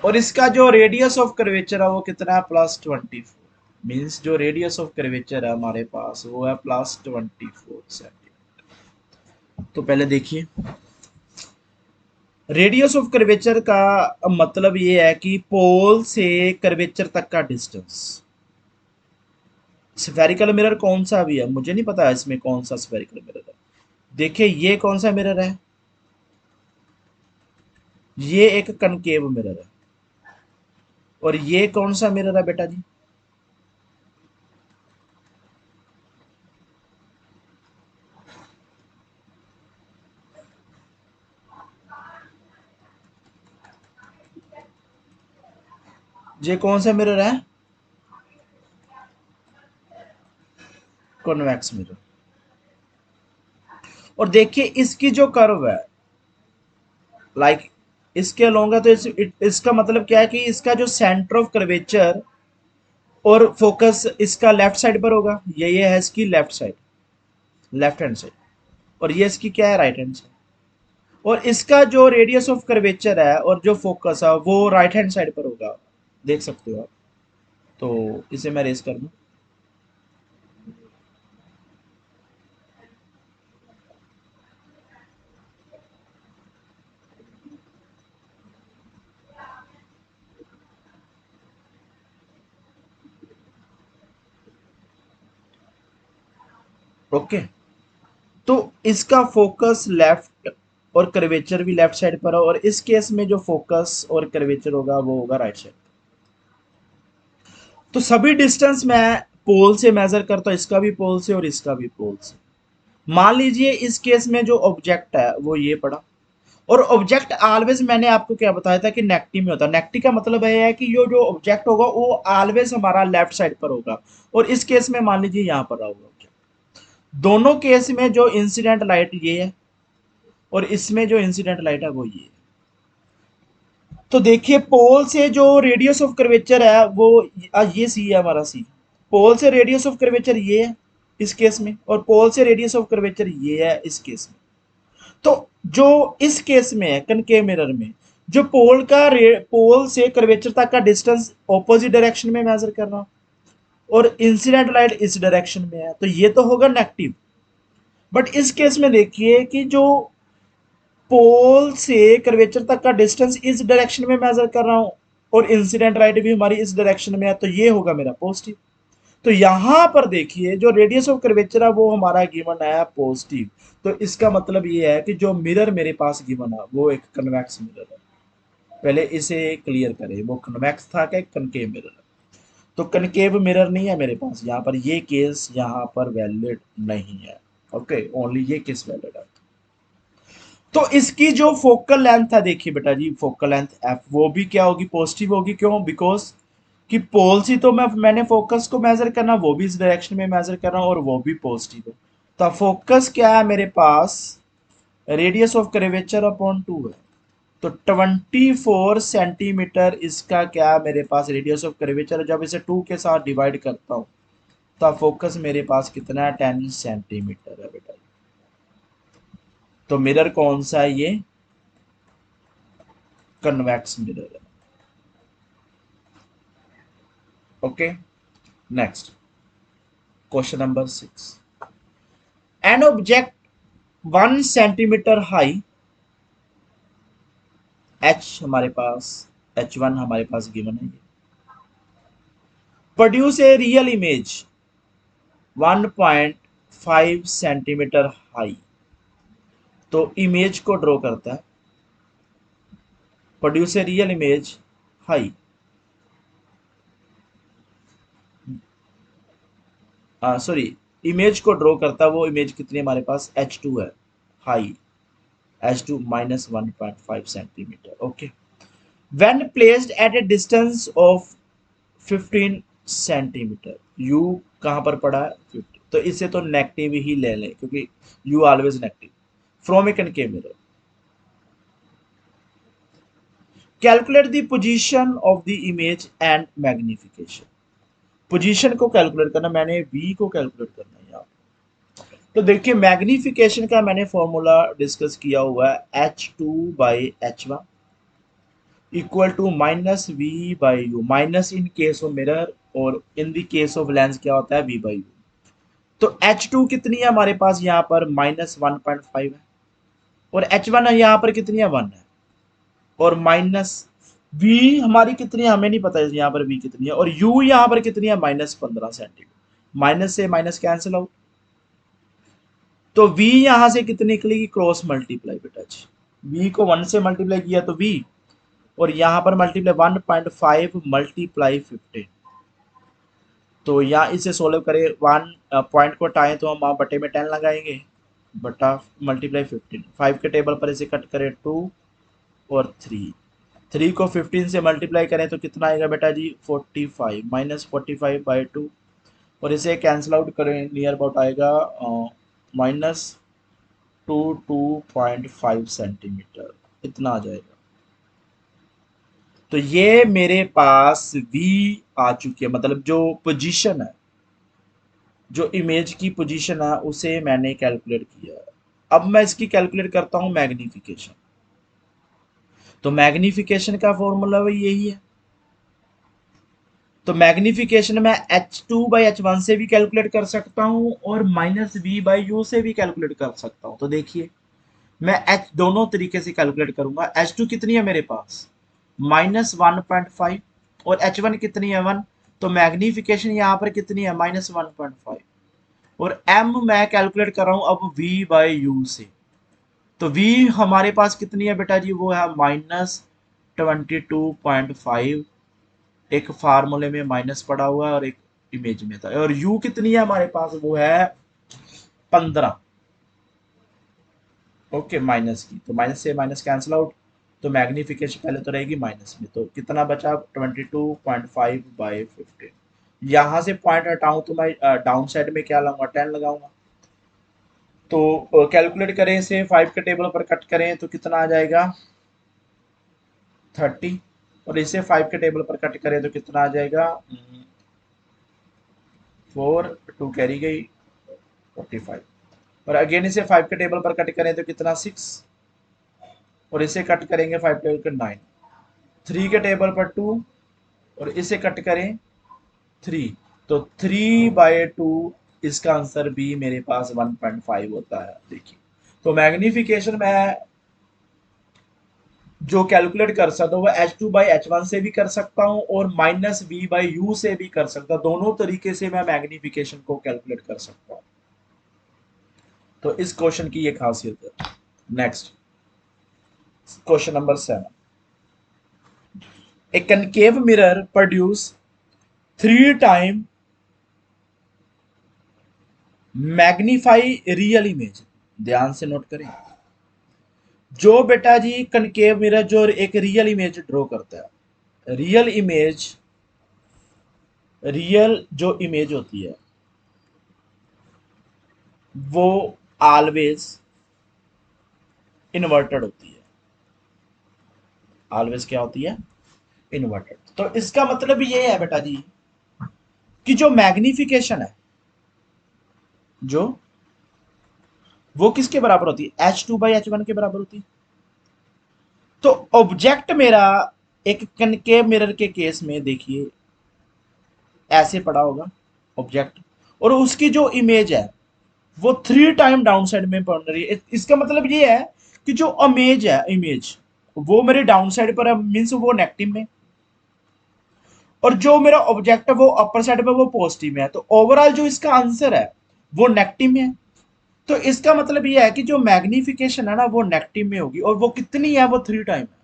और इसका जो रेडियस ऑफ कर्वेचर है वो कितना है, +24। मीन्स जो रेडियस ऑफ कर्वेचर है हमारे पास वो है +24 सेंटीमीटर। तो पहले देखिए रेडियस ऑफ कर्वेचर का मतलब ये है कि पोल से कर्वेचर तक का डिस्टेंस। स्फेरिकल मिरर कौन सा भी है मुझे नहीं पता इसमें कौन सा स्फेरिकल मिरर है। देखिए ये कौन सा मिरर है, ये एक कनकेव मिरर है। और ये कौन सा मिरर है बेटा जी, ये कौन सा मिरर है, कॉन्वेक्स मिरर। और देखिए इसकी जो कर्व है, लाइक इसके अलोंग है, तो इसका मतलब क्या है कि इसका जो सेंटर ऑफ कर्वेचर और फोकस इसका लेफ्ट साइड पर होगा। ये है इसकी left side, left hand side. और ये इसकी क्या है, राइट हैंड साइड। और इसका जो रेडियस ऑफ कर्वेचर है और जो फोकस है वो राइट हैंड साइड पर होगा, देख सकते हो आप। तो इसे मैं रेस कर दूं। ओके, तो इसका फोकस लेफ्ट और कर्वेचर भी लेफ्ट साइड पर है, और इस केस में जो फोकस और कर्वेचर होगा वो होगा राइट साइड। तो सभी डिस्टेंस मैं पोल से मेजर करता हूँ, इसका भी पोल से और इसका भी पोल से। मान लीजिए इस केस में जो ऑब्जेक्ट है वो ये पड़ा, और ऑब्जेक्ट ऑलवेज मैंने आपको क्या बताया था कि नेगेटिव में होता है। नेगेटिव का मतलब ये है कि ये जो ऑब्जेक्ट होगा वो ऑलवेज हमारा लेफ्ट साइड पर होगा, और इस केस में मान लीजिए यहाँ पर रहा होगा। दोनों केस में जो इंसिडेंट लाइट ये है, और इसमें जो इंसिडेंट लाइट है वो ये है। तो देखिए पोल से जो रेडियस ऑफ कर्वेचर है वो ये सी है हमारा सी। पोल से रेडियस ऑफ कर्वेचर ये है इस केस में, और पोल से रेडियस ऑफ कर्वेचर ये है इस केस में। तो जो इस केस में है कनकेव मिरर में, जो पोल से कर्वेचर तक का डिस्टेंस ऑपोजिट डायरेक्शन में मेजर कर रहा हूं, और इंसिडेंट लाइट इस डायरेक्शन में है, तो ये तो होगा नेगेटिव। बट इस केस में देखिए कि जो पोल से कर्वेचर तक का डिस्टेंस इस डायरेक्शन में मेजर कर रहा हूं, और इंसिडेंट लाइट भी हमारी इस डायरेक्शन में है, तो ये होगा मेरा पॉजिटिव। तो यहां पर देखिए जो रेडियस ऑफ कर्वेचर है वो हमारा गिवन है पॉजिटिव। तो इसका मतलब ये है कि जो मिरर मेरे पास गिवन है वो एक कन्वेक्स मिरर है। पहले इसे क्लियर करें, वो कन्वेक्स था क्या कनकेव मिरर है? तो कनकेव मिरर नहीं है मेरे पास यहाँ पर, ये केस यहाँ पर वैलिड नहीं है। ओके, ओनली ये केस वैलिड है। तो इसकी जो फोकल लेंथ है देखिए बेटा जी, फोकल लेंथ एफ वो भी क्या होगी, पॉजिटिव होगी। क्यों? बिकॉज कि पोल सी तो मैंने फोकस को मेजर करना, वो भी इस डायरेक्शन में मेजर कर रहा हूँ, और वो भी पॉजिटिव है। तो फोकस क्या है मेरे पास, रेडियस ऑफ कर्वेचर अपॉन 2 है। तो 24 सेंटीमीटर इसका क्या है मेरे पास रेडियस ऑफ कर्वेचर। जब इसे 2 के साथ डिवाइड करता हूँ तो फोकस मेरे पास कितना है, 10 सेंटीमीटर है बेटा। तो मिरर कौन सा है, ये कन्वेक्स मिरर है। Okay, next question number 6। An object 1 centimetre high, H हमारे पास, H1 हमारे पास गिवन है, produce a real image 1.5 centimetre high. तो इमेज को ड्रॉ करता है, produce a real image high, sorry, image को ड्रॉ करता है, वो इमेज कितनी हमारे पास H2 है, high, H2 minus 1.5 centimetre. Okay, when placed at a distance of 15 centimetre, u कहां पर पड़ा है 50, तो इसे तो नेगेटिव ही ले लें क्योंकि u always negative. From A concave mirror, calculate the position of the image and magnification. Position को कैलकुलेट करना, मैंने v को कैलकुलेट करना है यहाँ। तो देखिए मैग्निफिकेशन का मैंने फॉर्मूला डिस्कस किया हुआ है, H2/H1 equal to minus v by u, minus in case of mirror और in the case of lens क्या होता है, वी बाई यू। तो H2 कितनी है हमारे पास यहाँ पर, -1.5 है, और H1 है यहाँ पर कितनी है, 1 है, और माइनस V हमारी कितनी है हमें नहीं पता है यहाँ पर V कितनी है, और U यहाँ पर कितनी है, -15 सेंटीमीटर। माइनस से माइनस कैंसिल आउट, तो V यहाँ से कितनी निकलेगी, क्रॉस मल्टीप्लाई बेटा जी। V को 1 से मल्टीप्लाई किया तो V, और यहाँ पर मल्टीप्लाई 1.5 मल्टीप्लाई 15। तो यहाँ इसे सोल्व करें, 1 पॉइंट को हटाएं तो हम बटे में 10 लगाएंगे, बटा मल्टीप्लाई 15, 5 के टेबल पर इसे कट करें 2 और 3 को 15 से मल्टीप्लाई करें तो कितना आएगा बेटा जी, 45, -45/2, और इसे कैंसिल आउट करें नियर अबाउट आएगा -2.5 सेंटीमीटर, इतना आ जाएगा। तो ये मेरे पास V आ चुकी है, मतलब जो पोजीशन है, जो इमेज की पोजीशन है उसे मैंने कैलकुलेट किया है। अब मैं इसकी कैलकुलेट करता हूं मैग्निफिकेशन। तो मैग्निफिकेशन का फॉर्मूला भी यही है। तो मैग्निफिकेशन मैं H2/H1 से भी कैलकुलेट कर सकता हूं और -V/U से भी कैलकुलेट कर सकता हूं। तो देखिए मैं H दोनों तरीके से कैलकुलेट करूंगा। H2 कितनी है मेरे पास, -1.5, और H1 कितनी है 1। तो मैग्निफिकेशन यहाँ पर कितनी है, -1.5। और M मैं कैलकुलेट कर रहा हूं अब V/U से। तो V हमारे पास कितनी है बेटा जी, वो है -22.5। एक फार्मूले में माइनस पड़ा हुआ है और एक इमेज में था। और U कितनी है हमारे पास, वो है 15। ओके, माइनस की, तो माइनस से माइनस कैंसिल आउट। तो मैग्निफिकेशन पहले तो रहेगी माइनस में, तो कितना बचा 22.5/15। यहां से पॉइंट हटाऊं तो मैं डाउन साइड में क्या लगाऊंगा, 10 लगाऊंगा। तो कैलकुलेट करें इसे, 5 के टेबल पर कट करें तो कितना आ जाएगा 30। और इसे 5 के टेबल पर कट करें तो कितना आ जाएगा 4, 2 कैरी गई 45। और अगेन इसे 5 के टेबल पर कट करें तो कितना 6। और इसे कट करेंगे 5 टेबल पर 9। 3 के टेबल पर 2, और इसे कट करें 3। तो 3/2, इसका आंसर भी मेरे पास 1.5 होता है। देखिए, तो मैग्निफिकेशन मैं जो कैलकुलेट कर सकता हूँ वो H2/H1 से भी कर सकता हूँ और -V/U से भी कर सकता हूँ। दोनों तरीके से मैं मैग्निफिकेशन को कैलकुलेट कर सकता हूँ। तो इस क्वेश्चन की ये खासियत है। Next question number 7। A concave mirror produce 3 time magnify real image. ध्यान से नोट करें, जो बेटा जी कनकेव मिरर जो एक रियल इमेज ड्रॉ करता है, रियल इमेज, रियल जो इमेज होती है वो ऑलवेज इन्वर्टेड होती है। ऑलवेज क्या होती है, इन्वर्टेड। तो इसका मतलब ये है बेटा जी कि जो मैग्निफिकेशन है, जो वो किसके बराबर होती है, H2/H1 के बराबर होती है। तो ऑब्जेक्ट मेरा एक कनकेव मिरर के केस में देखिए ऐसे पड़ा होगा ऑब्जेक्ट, और उसकी जो इमेज है वो 3 टाइम डाउन साइड में पड़ रही है। इसका मतलब ये है कि जो इमेज है, इमेज वो मेरे डाउन साइड पर है, मीन्स वो नेगेटिव में, और जो मेरा ऑब्जेक्ट है वो अपर साइड पे वो पॉजिटिव में है। तो ओवरऑल जो इसका आंसर है वो नेगेटिव में है। तो इसका मतलब ये है कि जो मैग्निफिकेशन है ना वो नेगेटिव में होगी, और वो कितनी है, वो 3 टाइम है।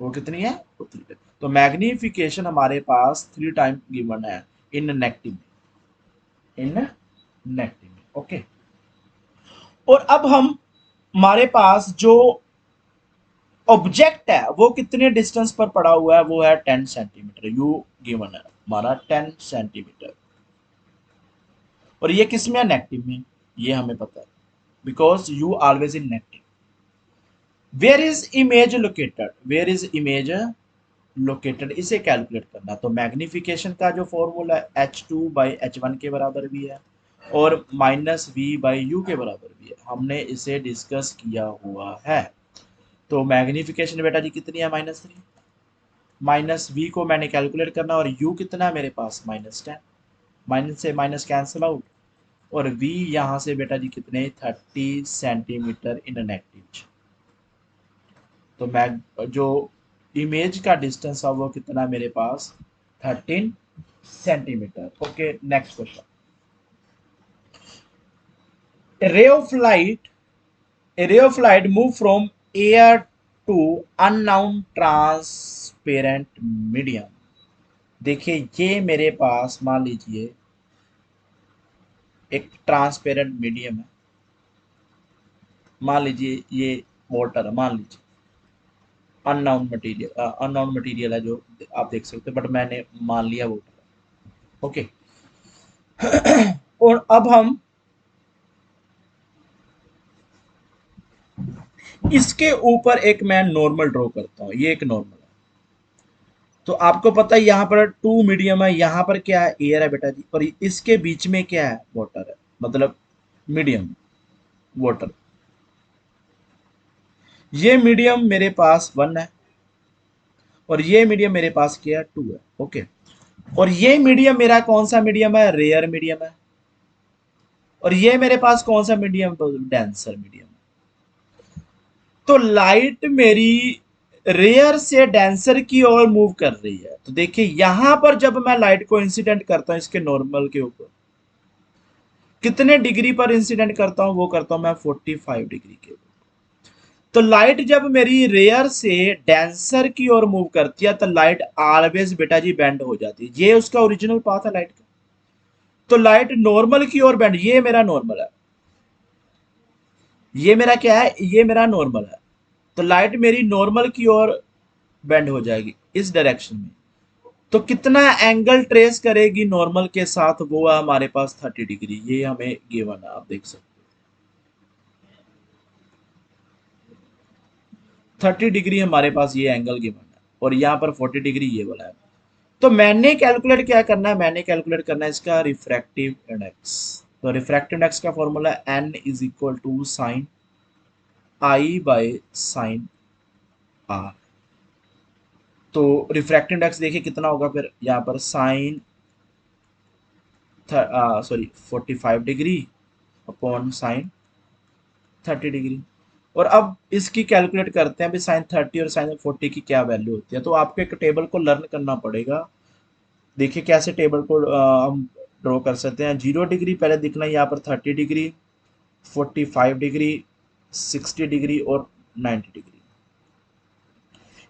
वो कितनी है, वो 3 टाइम। तो मैग्निफिकेशन हमारे पास 3 टाइम गिवन है इन नेगेटिव में, इन नेगेटिव में। ओके, और अब हम, हमारे पास जो ऑब्जेक्ट है वो कितने डिस्टेंस पर पड़ा हुआ है, वो है 10 सेंटीमीटर। यू गिवन है हमारा 10 सेंटीमीटर, और ये किस में है, नेगेटिव में। ये हमें पता है because u always in negative. Where is image located, where is image located, इसे कैलकुलेट करना। तो मैग्निफिकेशन का जो फॉर्मूला है H2/H1 के बराबर भी है और -V/U के बराबर भी है, हमने इसे डिस्कस किया हुआ है। तो मैग्निफिकेशन बेटा जी कितनी है, -3। माइनस वी को मैंने कैलकुलेट करना, और यू कितना है मेरे पास, -10। माइनस से माइनस कैंसिल आउट, और वी यहाँ से बेटा जी कितने, 30 सेंटीमीटर इन नेगेटिव। तो मैं जो इमेज का डिस्टेंस है वो कितना है मेरे पास, 13 centimetre. Okay, next question. Ray of light, a ray of light move from air to unknown transparent medium। देखिए ये मेरे पास मान लीजिए एक ट्रांसपेरेंट मीडियम है, मान लीजिए ये वाटर है, मान लीजिए अननोन मटेरियल है जो आप देख सकते हो, बट मैंने मान लिया वाटर। ओके, और अब हम इसके ऊपर एक मैं नॉर्मल ड्रॉ करता हूँ। ये एक नॉर्मल है, तो आपको पता है यहाँ पर 2 मीडियम है, यहाँ पर क्या है, एयर है बेटा जी, और इसके बीच में क्या है, वाटर है, मतलब मीडियम वाटर। ये मीडियम मेरे पास 1 है और ये मीडियम मेरे पास क्या है, 2 है। ओके, और ये मीडियम मेरा कौन सा मीडियम है, रेयर मीडियम है। और ये मेरे पास कौन सा मीडियम, डेंसर मीडियम। तो लाइट मेरी रेयर से डेंसर की ओर मूव कर रही है। तो देखिए यहां पर जब मैं लाइट को इंसिडेंट करता हूं इसके नॉर्मल के ऊपर, कितने डिग्री पर इंसिडेंट करता हूं, वो करता हूं मैं 45 डिग्री के ऊपर। तो लाइट जब मेरी रेयर से डेंसर की ओर मूव करती है तो लाइट ऑलवेज बेटा जी बेंड हो जाती है। ये उसका ओरिजिनल पाथ है लाइट का। तो लाइट नॉर्मल की ओर बेंड, ये मेरा नॉर्मल है, ये मेरा क्या है, ये मेरा नॉर्मल है। तो लाइट मेरी नॉर्मल की ओर बेंड हो जाएगी इस डायरेक्शन में। तो कितना एंगल ट्रेस करेगी नॉर्मल के साथ, वो है हमारे पास 30 डिग्री। ये हमें गिवन है, आप देख सकते हो 30 डिग्री हमारे पास ये एंगल गिवन है और यहाँ पर 40 डिग्री ये वाला है। तो मैंने कैलकुलेट क्या करना है, मैंने कैलकुलेट करना है इसका रिफ्रैक्टिव इंडेक्स। तो रिफ्रैक्टिव इंडेक्स का formula n is equal to sine i by sine r. तो रिफ्रैक्टिव इंडेक्स देखिए कितना होगा फिर यहाँ पर sine sorry 45 degree upon sine 30 degree. और अब इसकी कैलकुलेट करते हैं, अभी साइन 30 और साइन 40 की क्या वैल्यू होती है। तो आपको एक टेबल को लर्न करना पड़ेगा। देखिए कैसे टेबल को हम ड्रॉ कर सकते हैं। 0 डिग्री पहले दिखना है, यहाँ पर 30 डिग्री, 45 डिग्री, 60 डिग्री और 90 डिग्री।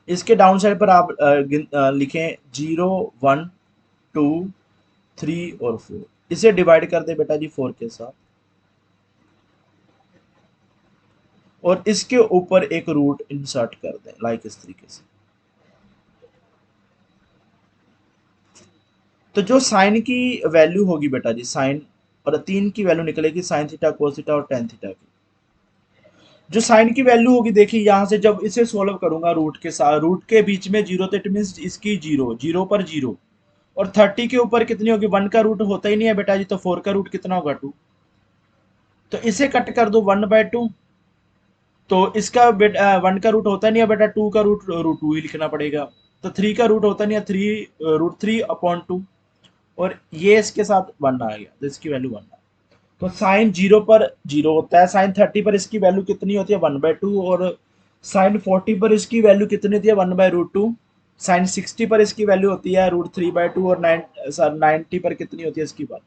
इसके डाउन साइड पर आप लिखें 0, 1, 2, 3 और 4। इसे डिवाइड कर दे बेटा जी 4 के साथ और इसके ऊपर एक रूट इंसर्ट कर दें लाइक इस तरीके से। तो जो साइन की वैल्यू होगी बेटा जी, साइन और 3 की वैल्यू निकलेगी, साइन थीटा, कोस थीटा और टेन थीटा की। जो साइन की वैल्यू होगी देखिए यहां से जब इसे सोल्व करूंगा रूट के साथ, रूट के बीच में जीरो, तो इट मीन इसकी जीरो, जीरो पर जीरो। और 30 के ऊपर कितनी होगी, 1 का रूट होता ही नहीं है बेटा जी, तो 4 का रूट कितना होगा, 2। तो इसे कट कर दो 1/2। तो इसका 1 का रूट होता नहीं है बेटा, 2 का रूट रूट 2 ही लिखना पड़ेगा। तो 3 का रूट होता नहीं है, 3 √3/2। और ये इसके साथ 1 आ गया, तो इसकी वैल्यू 1 आ। तो साइन 0 पर 0 होता है, साइन 30 पर इसकी वैल्यू कितनी होती है, 1/2। और साइन 40 पर इसकी वैल्यू कितनी होती है, 1/√2। साइन 60 पर इसकी वैल्यू होती है √3/2। और 90 पर कितनी होती है इसकी 1।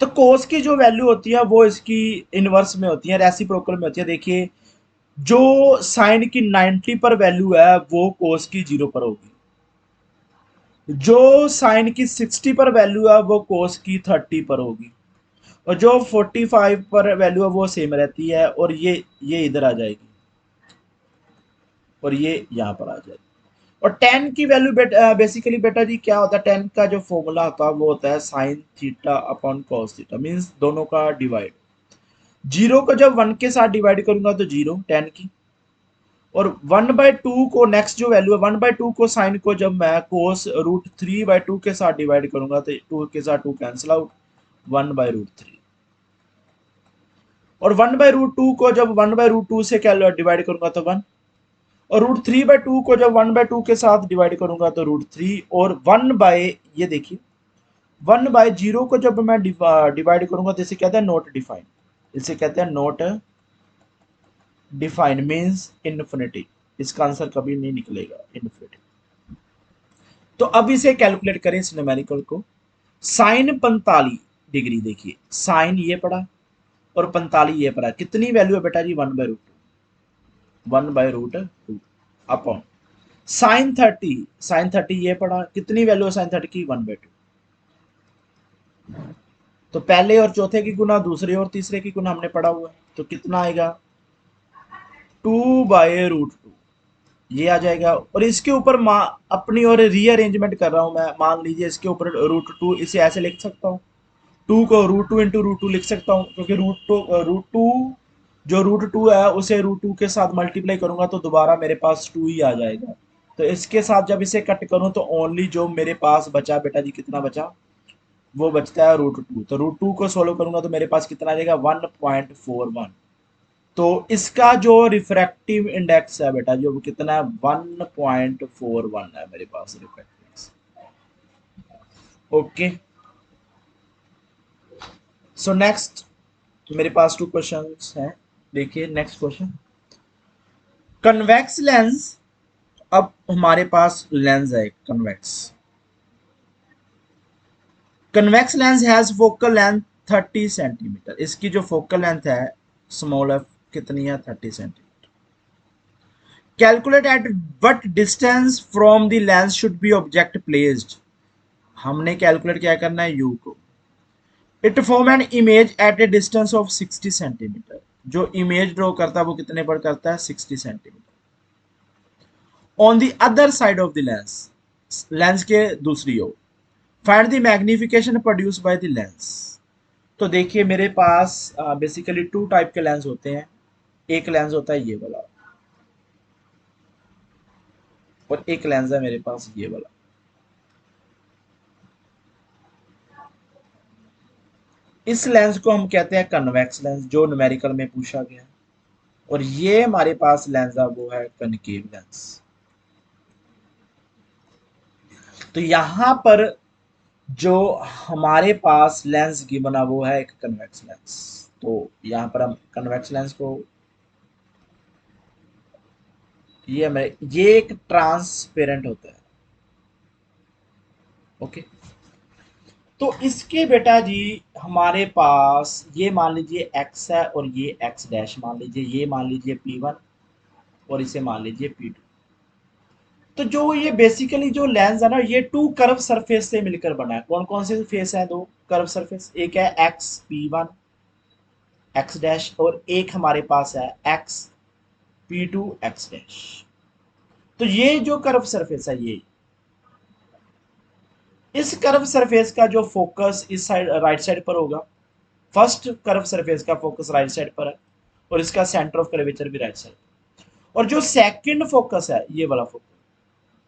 तो कोस की जो वैल्यू होती है वो इसकी इनवर्स में होती है, रेसिप्रोकल में होती है। देखिए जो साइन की 90 पर वैल्यू है वो कोस की 0 पर होगी, जो साइन की 60 पर वैल्यू है वो कोस की 30 पर होगी, और जो 45 पर वैल्यू है वो सेम रहती है। और ये इधर आ जाएगी और ये यहाँ पर आ जाएगी। और टेन की वैल्यू बेसिकली बेटा जी क्या होता है, टेन का जो फॉर्मूला होता है वो होता है sine theta upon cos theta, means दोनों का डिवाइड। जीरो को जब 1 के साथ डिवाइड करूंगा तो जीरो टेन की, और 1/2 को नेक्स्ट जो वैल्यू है 1/2 को साइन को जब मैं कोस √3/2 के साथ डिवाइड करूंगा तो 2 के साथ 2 कैंसिल आउट, 1/√3। और 1/√2 को जब 1/√2 से क्या डिवाइड करूंगा तो 1। और √3/2 को जब 1/2 के साथ डिवाइड करूंगा तो √3। और 1 बाय, ये देखिए 1/0 को जब मैं डिवाइड करूंगा तो इसे कहते हैं नॉट डिफाइन। इसे कहते हैं नॉट डिफाइन मीन्स इन्फिनिटी। इसका आंसर कभी नहीं निकलेगा, इन्फिनिटी। तो अब इसे कैलकुलेट करें इस न्यूमेरिकल को। साइन 45 डिग्री, देखिए साइन ये पड़ा और 45 ये पड़ा, कितनी वैल्यू है बेटा जी, 1/√2, 1/√2 अपॉन साइन 30 ये पड़ा, कितनी वैल्यू है साइन 30 की, 1/2। तो पहले और चौथे की गुना, दूसरे और तीसरे की गुना हमने पढ़ा हुआ है, तो कितना आएगा, 2/√2 ये आ जाएगा। और इसके ऊपर अपनी और रीअरेंजमेंट कर रहा हूं मैं, मान लीजिए इसके ऊपर √2, इसे ऐसे लिख सकता हूँ, 2 को √2 इंटू √2 लिख सकता हूँ, क्योंकि √2 जो √2 है उसे √2 के साथ मल्टीप्लाई करूंगा तो दोबारा मेरे पास 2 ही आ जाएगा। तो इसके साथ जब इसे कट करूं तो ओनली जो मेरे पास बचा बेटा जी, कितना बचा, वो बचता है √2। तो √2 को सोल्व करूंगा तो मेरे पास कितना आ जाएगा, 1.41। तो इसका जो रिफ्रैक्टिव इंडेक्स है बेटा जो कितना है 1.41 है मेरे पास रिफ्रैक्टिव। ओके, सो नेक्स्ट मेरे पास टू क्वेश्चंस हैं। देखिए नेक्स्ट क्वेश्चन, कन्वेक्स लेंस। अब हमारे पास लेंस है convex. Convex lens has focal length 30 centimetre. इसकी जो फोकल लेंथ है स्मॉल एफ कितनी है 30 centimetre. Calculate at what distance from the lens should be object placed. हमने कैलकुलेट क्या करना है यू को। It form an image at A distance of 60 centimetre. जो इमेज ड्रॉ करता है वो कितने पर करता है 60 centimetre. On the other side of the lens, lens के दूसरी ओर find the magnification produce by the lens. तो देखिए मेरे पास बेसिकली टू टाइप के लेंस होते हैं। एक लेंस होता है ये वाला और एक लेंस है मेरे पास ये वाला। इस लेंस को हम कहते हैं कन्वेक्स लेंस जो न्यूमेरिकल में पूछा गया। और ये हमारे पास लेंस है वो है कनकेव लेंस। तो यहां पर जो हमारे पास लेंस की बना वो है एक कन्वेक्स लेंस। तो यहां पर हम कन्वेक्स लेंस को ये एक ट्रांसपेरेंट होता है। ओके, तो इसके बेटा जी हमारे पास ये मान लीजिए x है और ये x डैश मान लीजिए, ये मान लीजिए P1 और इसे मान लीजिए P2। तो जो ये बेसिकली जो लेंस है ना ये टू कर्व सरफेस से मिलकर बना है। कौन कौन से फेस है दो कर्व सरफेस, एक है x P1 x डैश और एक हमारे पास है x P2 x डैश। तो ये जो कर्व सरफेस है ये इस कर्व सरफेस का जो फोकस इस साइड राइट साइड पर होगा। फर्स्ट कर्व सरफेस का फोकस राइट साइड पर है और इसका सेंटर ऑफ कर्वेचर भी राइट साइड। और जो सेकंड फोकस है ये वाला फोकस,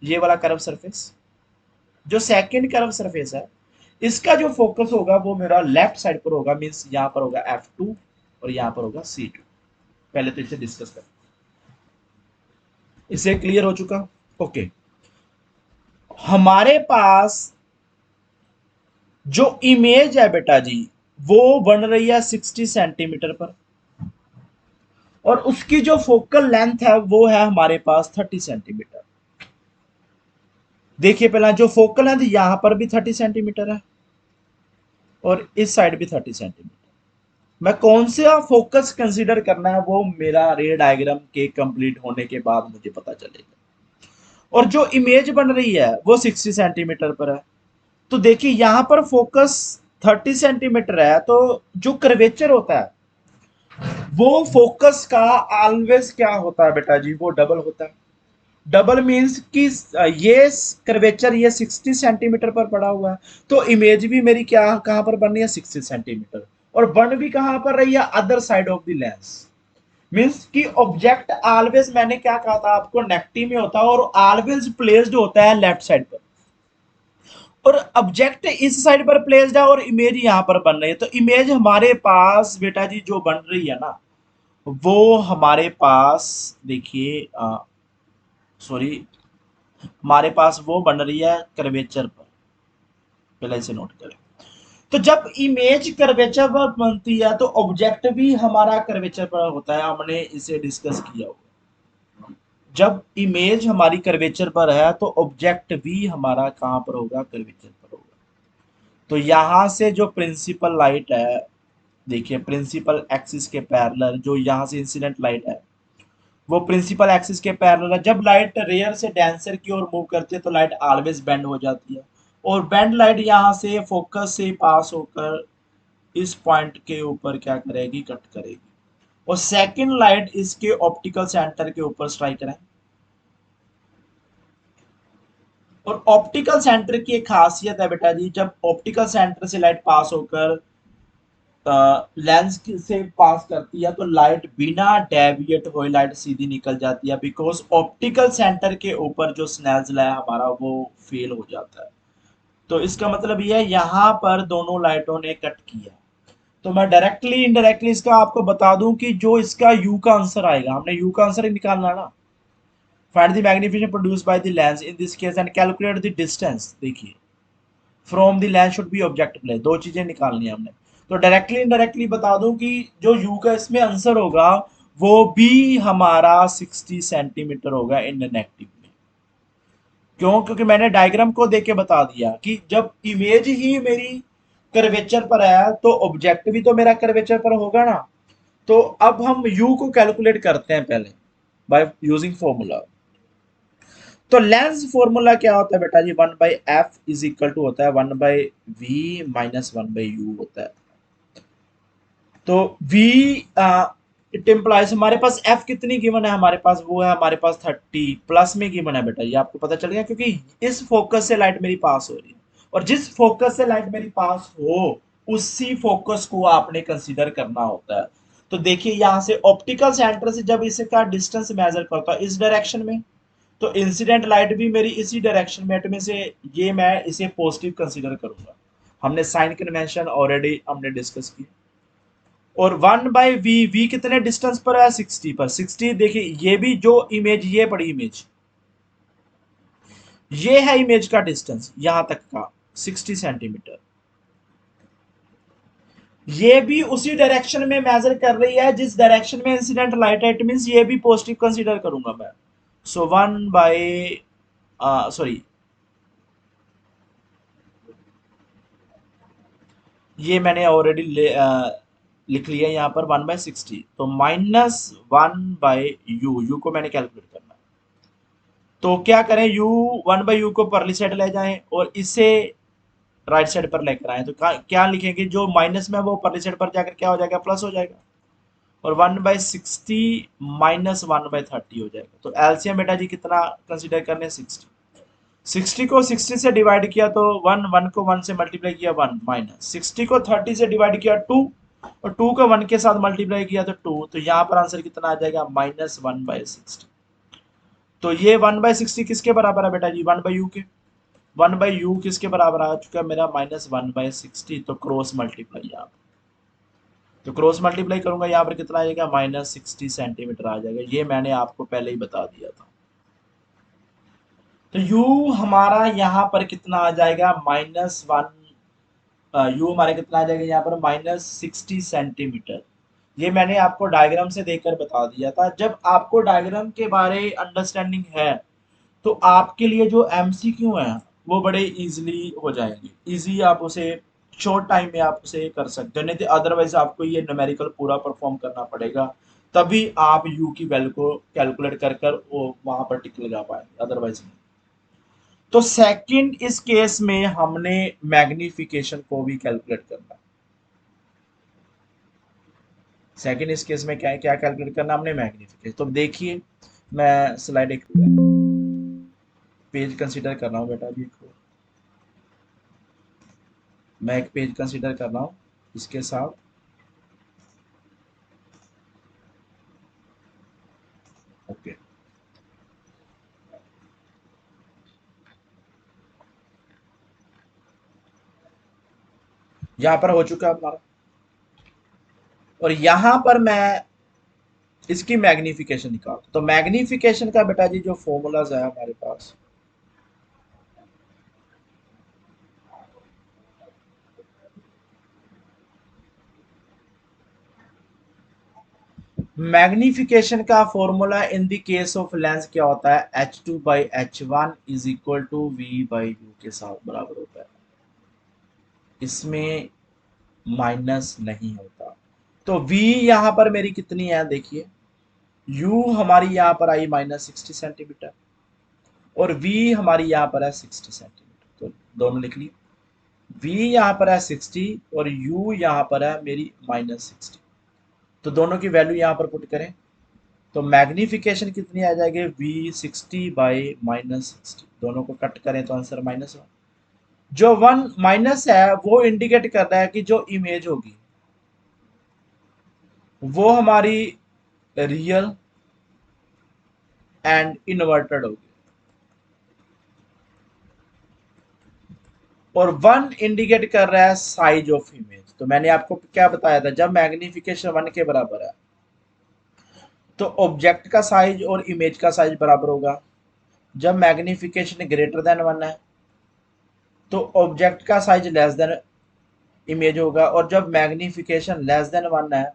ये वाला कर्व सरफेस, जो सेकंड कर्व सरफेस है इसका जो फोकस होगा वो मेरा लेफ्ट साइड पर होगा। मींस यहां पर होगा F2 और यहां पर होगा C2। पहले तो इसे डिस्कस कर, इसे क्लियर हो चुका। ओके, हमारे पास जो इमेज है बेटा जी वो बन रही है 60 सेंटीमीटर पर और उसकी जो फोकल लेंथ है वो है हमारे पास 30 सेंटीमीटर। देखिए पहला जो फोकल लेंथ यहां पर भी 30 सेंटीमीटर है और इस साइड भी 30 सेंटीमीटर। मैं कौन सा फोकस कंसीडर करना है वो मेरा रे डायग्राम के कंप्लीट होने के बाद मुझे पता चलेगा। और जो इमेज बन रही है वो 60 सेंटीमीटर पर है। तो देखिए यहां पर फोकस 30 सेंटीमीटर है तो जो कर्वेचर होता है वो फोकस का ऑलवेज क्या होता है बेटा जी वो डबल होता है। डबल मीन्स कि ये कर्वेचर ये 60 सेंटीमीटर पर पड़ा हुआ है तो इमेज भी मेरी क्या कहां पर बन रही है 60 सेंटीमीटर और बन भी कहां पर रही है other side of the lens. Means कि ऑब्जेक्ट ऑलवेज मैंने क्या कहा था आपको नेगेटिव में होता है और ऑलवेज प्लेस्ड होता है लेफ्ट साइड पर। और ऑब्जेक्ट इस साइड पर प्लेस्ड है और इमेज यहां पर बन रही है। तो इमेज हमारे पास बेटा जी जो बन रही है ना वो हमारे पास देखिए सॉरी हमारे पास वो बन रही है कर्वेचर पर। पहले इसे नोट करें। तो जब इमेज कर्वेचर पर बनती है तो ऑब्जेक्ट भी हमारा कर्वेचर पर होता है। हमने इसे डिस्कस किया हुआ। जब इमेज हमारी कर्वेचर पर है तो ऑब्जेक्ट भी हमारा कहां पर होगा कर्वेचर पर होगा। तो यहां से जो प्रिंसिपल लाइट है देखिए प्रिंसिपल एक्सिस के पैरेलल जो यहां से इंसिडेंट लाइट है वो प्रिंसिपल एक्सिस के पैरेलल है। जब लाइट रेयर से डेंसर की ओर मूव करती है तो लाइट ऑलवेज बेंड हो जाती है और बेंड लाइट यहां से फोकस से पास होकर इस पॉइंट के ऊपर क्या करेगी कट करेगी और सेकंड लाइट इसके ऑप्टिकल सेंटर के ऊपर स्ट्राइक करें। और ऑप्टिकल सेंटर की एक खासियत है बेटा जी जब ऑप्टिकल सेंटर से लाइट पास होकर लेंस से पास करती है तो लाइट बिना डेविएट हुए लाइट सीधी निकल जाती है बिकॉज ऑप्टिकल सेंटर के ऊपर जो स्नेल्स लॉ है हमारा वो फेल हो जाता है। तो इसका मतलब यह है यहाँ पर दोनों लाइटों ने कट किया। तो मैं डायरेक्टली इनडायरेक्टली इसका आपको बता दूं कि जो इसका यू का आंसर आएगा, हमने यू का आंसर ही निकालना ना। Find the magnification produced by the lens in this case and calculate the distance. देखिए from the lens should be object plane, दो चीजें निकालनी है हमने। तो डायरेक्टली इनडायरेक्टली बता दूं कि जो यू का इसमें आंसर होगा वो भी हमारा 60 सेंटीमीटर होगा इन नेगेटिव में। क्यों? क्योंकि मैंने डायग्राम को देके बता दिया कि जब इमेज ही मेरी कर्वेचर पर है तो ऑब्जेक्ट भी तो मेरा कर्वेचर पर होगा ना। तो अब हम u को कैलकुलेट करते हैं पहले बाय यूजिंग फॉर्मूला। तो लेंस फॉर्मूला क्या होता है बेटा जी, 1/f इज इक्वल टू होता है 1/v माइनस 1/u होता है। तो v इट इम्प्लाइज हमारे पास f कितनी गिवन है हमारे पास, वो है हमारे पास 30 प्लस में गिवन है बेटा, ये आपको पता चल गया क्योंकि इस फोकस से लाइट मेरी पास हो रही है और जिस फोकस से लाइट मेरी पास हो उसी फोकस को आपने कंसीडर करना होता है। तो देखिए यहां से ऑप्टिकल सेंटर से जब इसका डिस्टेंस मेजर करता है इस डायरेक्शन में, तो इंसिडेंट लाइट भी मेरी इसी डायरेक्शन में में से ये मैं इसे पॉजिटिव कंसीडर करूंगा। हमने साइन कन्वेंशन ऑलरेडी हमने डिस्कस की। और 1/v कितने डिस्टेंस पर है, 60 पर। 60 देखिए ये भी जो इमेज ये पड़ी इमेज, ये है इमेज का डिस्टेंस यहां तक का 60 सेंटीमीटर। ये भी उसी डायरेक्शन में मेजर कर रही है जिस डायरेक्शन में इंसिडेंट लाइट है, इट मींस ये भी पॉजिटिव कंसीडर करूंगा मैं। सो 1 बाय सॉरी ये मैंने ऑलरेडी लिख लिया यहाँ पर 1/60, तो -1/u, यू को मैंने कैलकुलेट करना है। तो क्या करें, u 1/u को परली साइड ले जाएं और इसे राइट साइड पर लेकर आए, तो क्या लिखेंगे, जो माइनस में है वो परली साइड पर जाकर क्या हो जाएगा, प्लस हो जाएगा। और 1/60 -1/30 हो जाएगा। तो एलसीएम बेटा जी कितना कंसीडर करने, 60। 60 को 60 से डिवाइड किया तो 1, 1 को 1 से मल्टीप्लाई किया 1, माइनस 60 को 30 से डिवाइड किया 2 और 2 को 1 के साथ मल्टीप्लाई किया तो 2, तो यहाँ पर आंसर कितना आ जाएगा, -1/60। तो ये 1/60 किसके बराबर है बेटा जी, 1/u के। 1/u किसके बराबर आ चुका है मेरा, -1/60। तो क्रॉस मल्टीप्लाई यहाँ पर, तो क्रॉस मल्टीप्लाई करूंगा यहाँ पर कितना आ जाएगा, -60 सेंटीमीटर आ जाएगा। ये मैंने आपको पहले ही बता दिया था। तो u हमारा यहाँ पर कितना आ जाएगा, -1, यू हमारे कितना आ जाएगा यहाँ पर, -60 सेंटीमीटर। ये मैंने आपको डायग्राम से देखकर बता दिया था। जब आपको डायग्राम के बारे अंडरस्टैंडिंग है तो आपके लिए जो एमसीक्यू है वो बड़े इजीली हो जाएंगे, इजी आप उसे शॉर्ट टाइम में आप उसे कर सकते हो, नहीं तो अदरवाइज आपको ये न्यूमेरिकल पूरा परफॉर्म करना पड़ेगा, तभी आप यू की वैल्यू को कैलकुलेट कर कर वो वहां पर टिक लगा पाएंगे, अदरवाइज नहीं। तो सेकंड इस केस में हमने मैग्निफिकेशन को भी कैलकुलेट करना। सेकंड इस केस में क्या है, क्या कैलकुलेट करना हमने, मैग्निफिकेशन। तो देखिए मैं स्लाइड एक पेज कंसीडर कर रहा हूँ बेटा जी को, मैं एक पेज कंसीडर कर रहा हूँ इसके साथ। ओके, यहाँ पर हो चुका है हमारा, और यहाँ पर मैं इसकी मैग्निफिकेशन निकाल, तो मैग्निफिकेशन का बेटा जी जो फॉर्मूलाज है हमारे पास, मैग्निफिकेशन का formula in the case of lens क्या होता है, h2/h1 is equal to v/u के साथ बराबर होता है, इसमें माइनस नहीं होता। तो v यहां पर मेरी कितनी है देखिए, u हमारी यहां पर आई -60 सेंटीमीटर और v हमारी यहां पर है 60 सेंटीमीटर, तो दोनों लिख ली। v यहां पर है 60 और u यहां पर है मेरी -60, तो दोनों की वैल्यू यहां पर पुट करें तो मैग्निफिकेशन कितनी आ जाएगी, v60/-60, दोनों को कट करें तो आंसर -1। जो 1 माइनस है वो इंडिकेट कर रहा है कि जो इमेज होगी वो हमारी रियल एंड इन्वर्टेड होगी। और 1 इंडिकेट कर रहा है साइज ऑफ इमेज। तो मैंने आपको क्या बताया था, जब मैग्निफिकेशन 1 के बराबर है तो ऑब्जेक्ट का साइज और इमेज का साइज बराबर होगा। जब मैग्निफिकेशन ग्रेटर देन 1 है तो ऑब्जेक्ट का साइज लेस देन इमेज होगा, और जब मैग्निफिकेशन लेस देन 1 है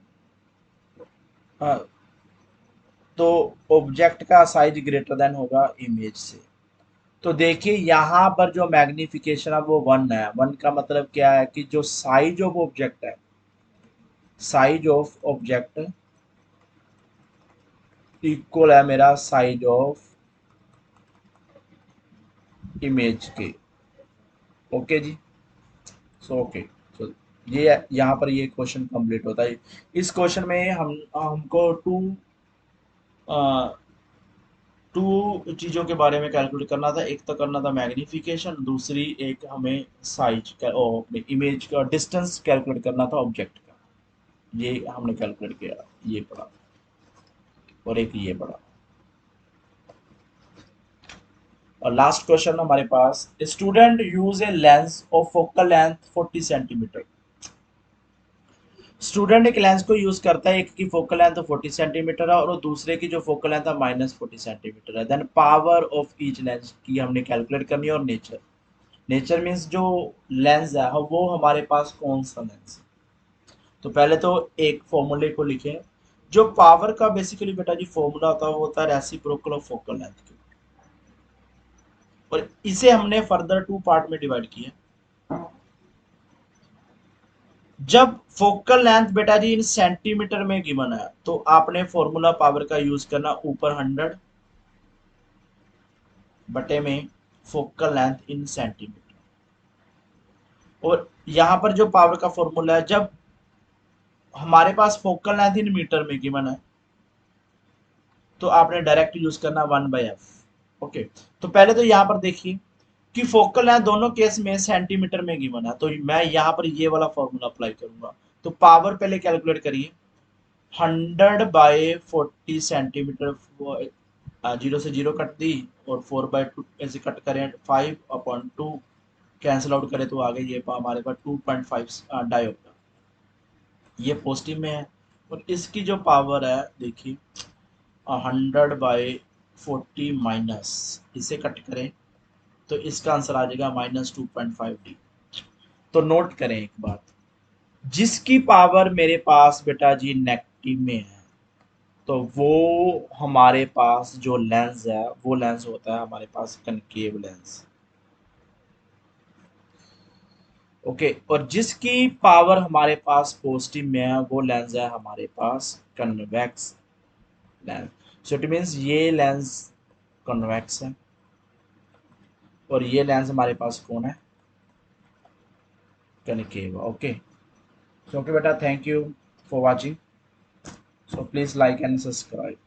तो ऑब्जेक्ट का साइज ग्रेटर देन होगा इमेज से। तो देखिए यहाँ पर जो मैग्निफिकेशन है वो 1 है। 1 का मतलब क्या है कि जो साइज ऑफ ऑब्जेक्ट है, साइज ऑफ ऑब्जेक्ट इक्वल है मेरा साइज ऑफ इमेज के। ओके जी। So okay. सो ये यहाँ पर ये क्वेश्चन कंप्लीट होता है। इस क्वेश्चन में हमको टू चीज़ों के बारे में कैलकुलेट करना था। एक तो करना था मैग्नीफिकेशन, दूसरी एक हमें साइज का और अपने इमेज का डिस्टेंस कैलकुलेट करना था ऑब्जेक्ट का। ये हमने कैलकुलेट किया, ये पढ़ा, और एक ये पढ़ा। और लास्ट क्वेश्चन हमारे पास, student use a lens of focal length 40 centimetre. Student एक लेंस को यूज करता है, एक की फोकल लेंथ 40 सेंटीमीटर है और दूसरे की जो फोकल लेंथ है -40 सेंटीमीटर है। Then power of each lens की हमने कैलकुलेट करनी है। और नेचर, नेचर मीन्स जो लेंस है वो हमारे पास कौन सा लेंस है। तो पहले तो एक फॉर्मूले को लिखें। जो पावर का बेसिकली बेटा जी फॉर्मूला होता है वो होता है रेसिप्रोकल ऑफ फोकल लेंथ के, और इसे हमने फर्दर 2 पार्ट में डिवाइड किया। जब फोकल लेंथ बेटा जी इन सेंटीमीटर में गिवन है तो आपने फॉर्मूला पावर का यूज करना, ऊपर 100 बटे में फोकल लेंथ इन सेंटीमीटर। और यहां पर जो पावर का फॉर्मूला है, जब हमारे पास फोकल लेंथ इन मीटर में गिवन है तो आपने डायरेक्ट यूज करना 1/f। ओके। तो पहले तो यहाँ पर देखिए कि फोकल लेंथ दोनों केस में सेंटीमीटर में गिवन है, तो मैं यहाँ पर ये वाला फॉर्मूला अप्लाई करूंगा। तो पावर पहले कैलकुलेट करिए, 100/40 सेंटीमीटर, 0 से 0 कट दी, और 4/2 ऐसे कट करें, 5/2 कैंसिल आउट करें तो आगे ये हमारे पास 2.5 डाई होगा। ये पॉजिटिव में है। और इसकी जो पावर है देखिए 100/40 माइनस, इसे कट करें तो इसका आंसर आ जाएगा -2.5D। तो नोट करें एक बात, जिसकी पावर मेरे पास बेटा जी नेगेटिव में है तो वो हमारे पास जो लेंस है वो लेंस होता है हमारे पास कनकेव लेंस। ओके। और जिसकी पावर हमारे पास पॉजिटिव में है वो लेंस है हमारे पास convex lens. So it means ये लेंस कन्वेक्स है और ये लेंस हमारे पास कौन है, कनकेव। ओके। सो ओके बेटा, thank you for watching. So please like and subscribe.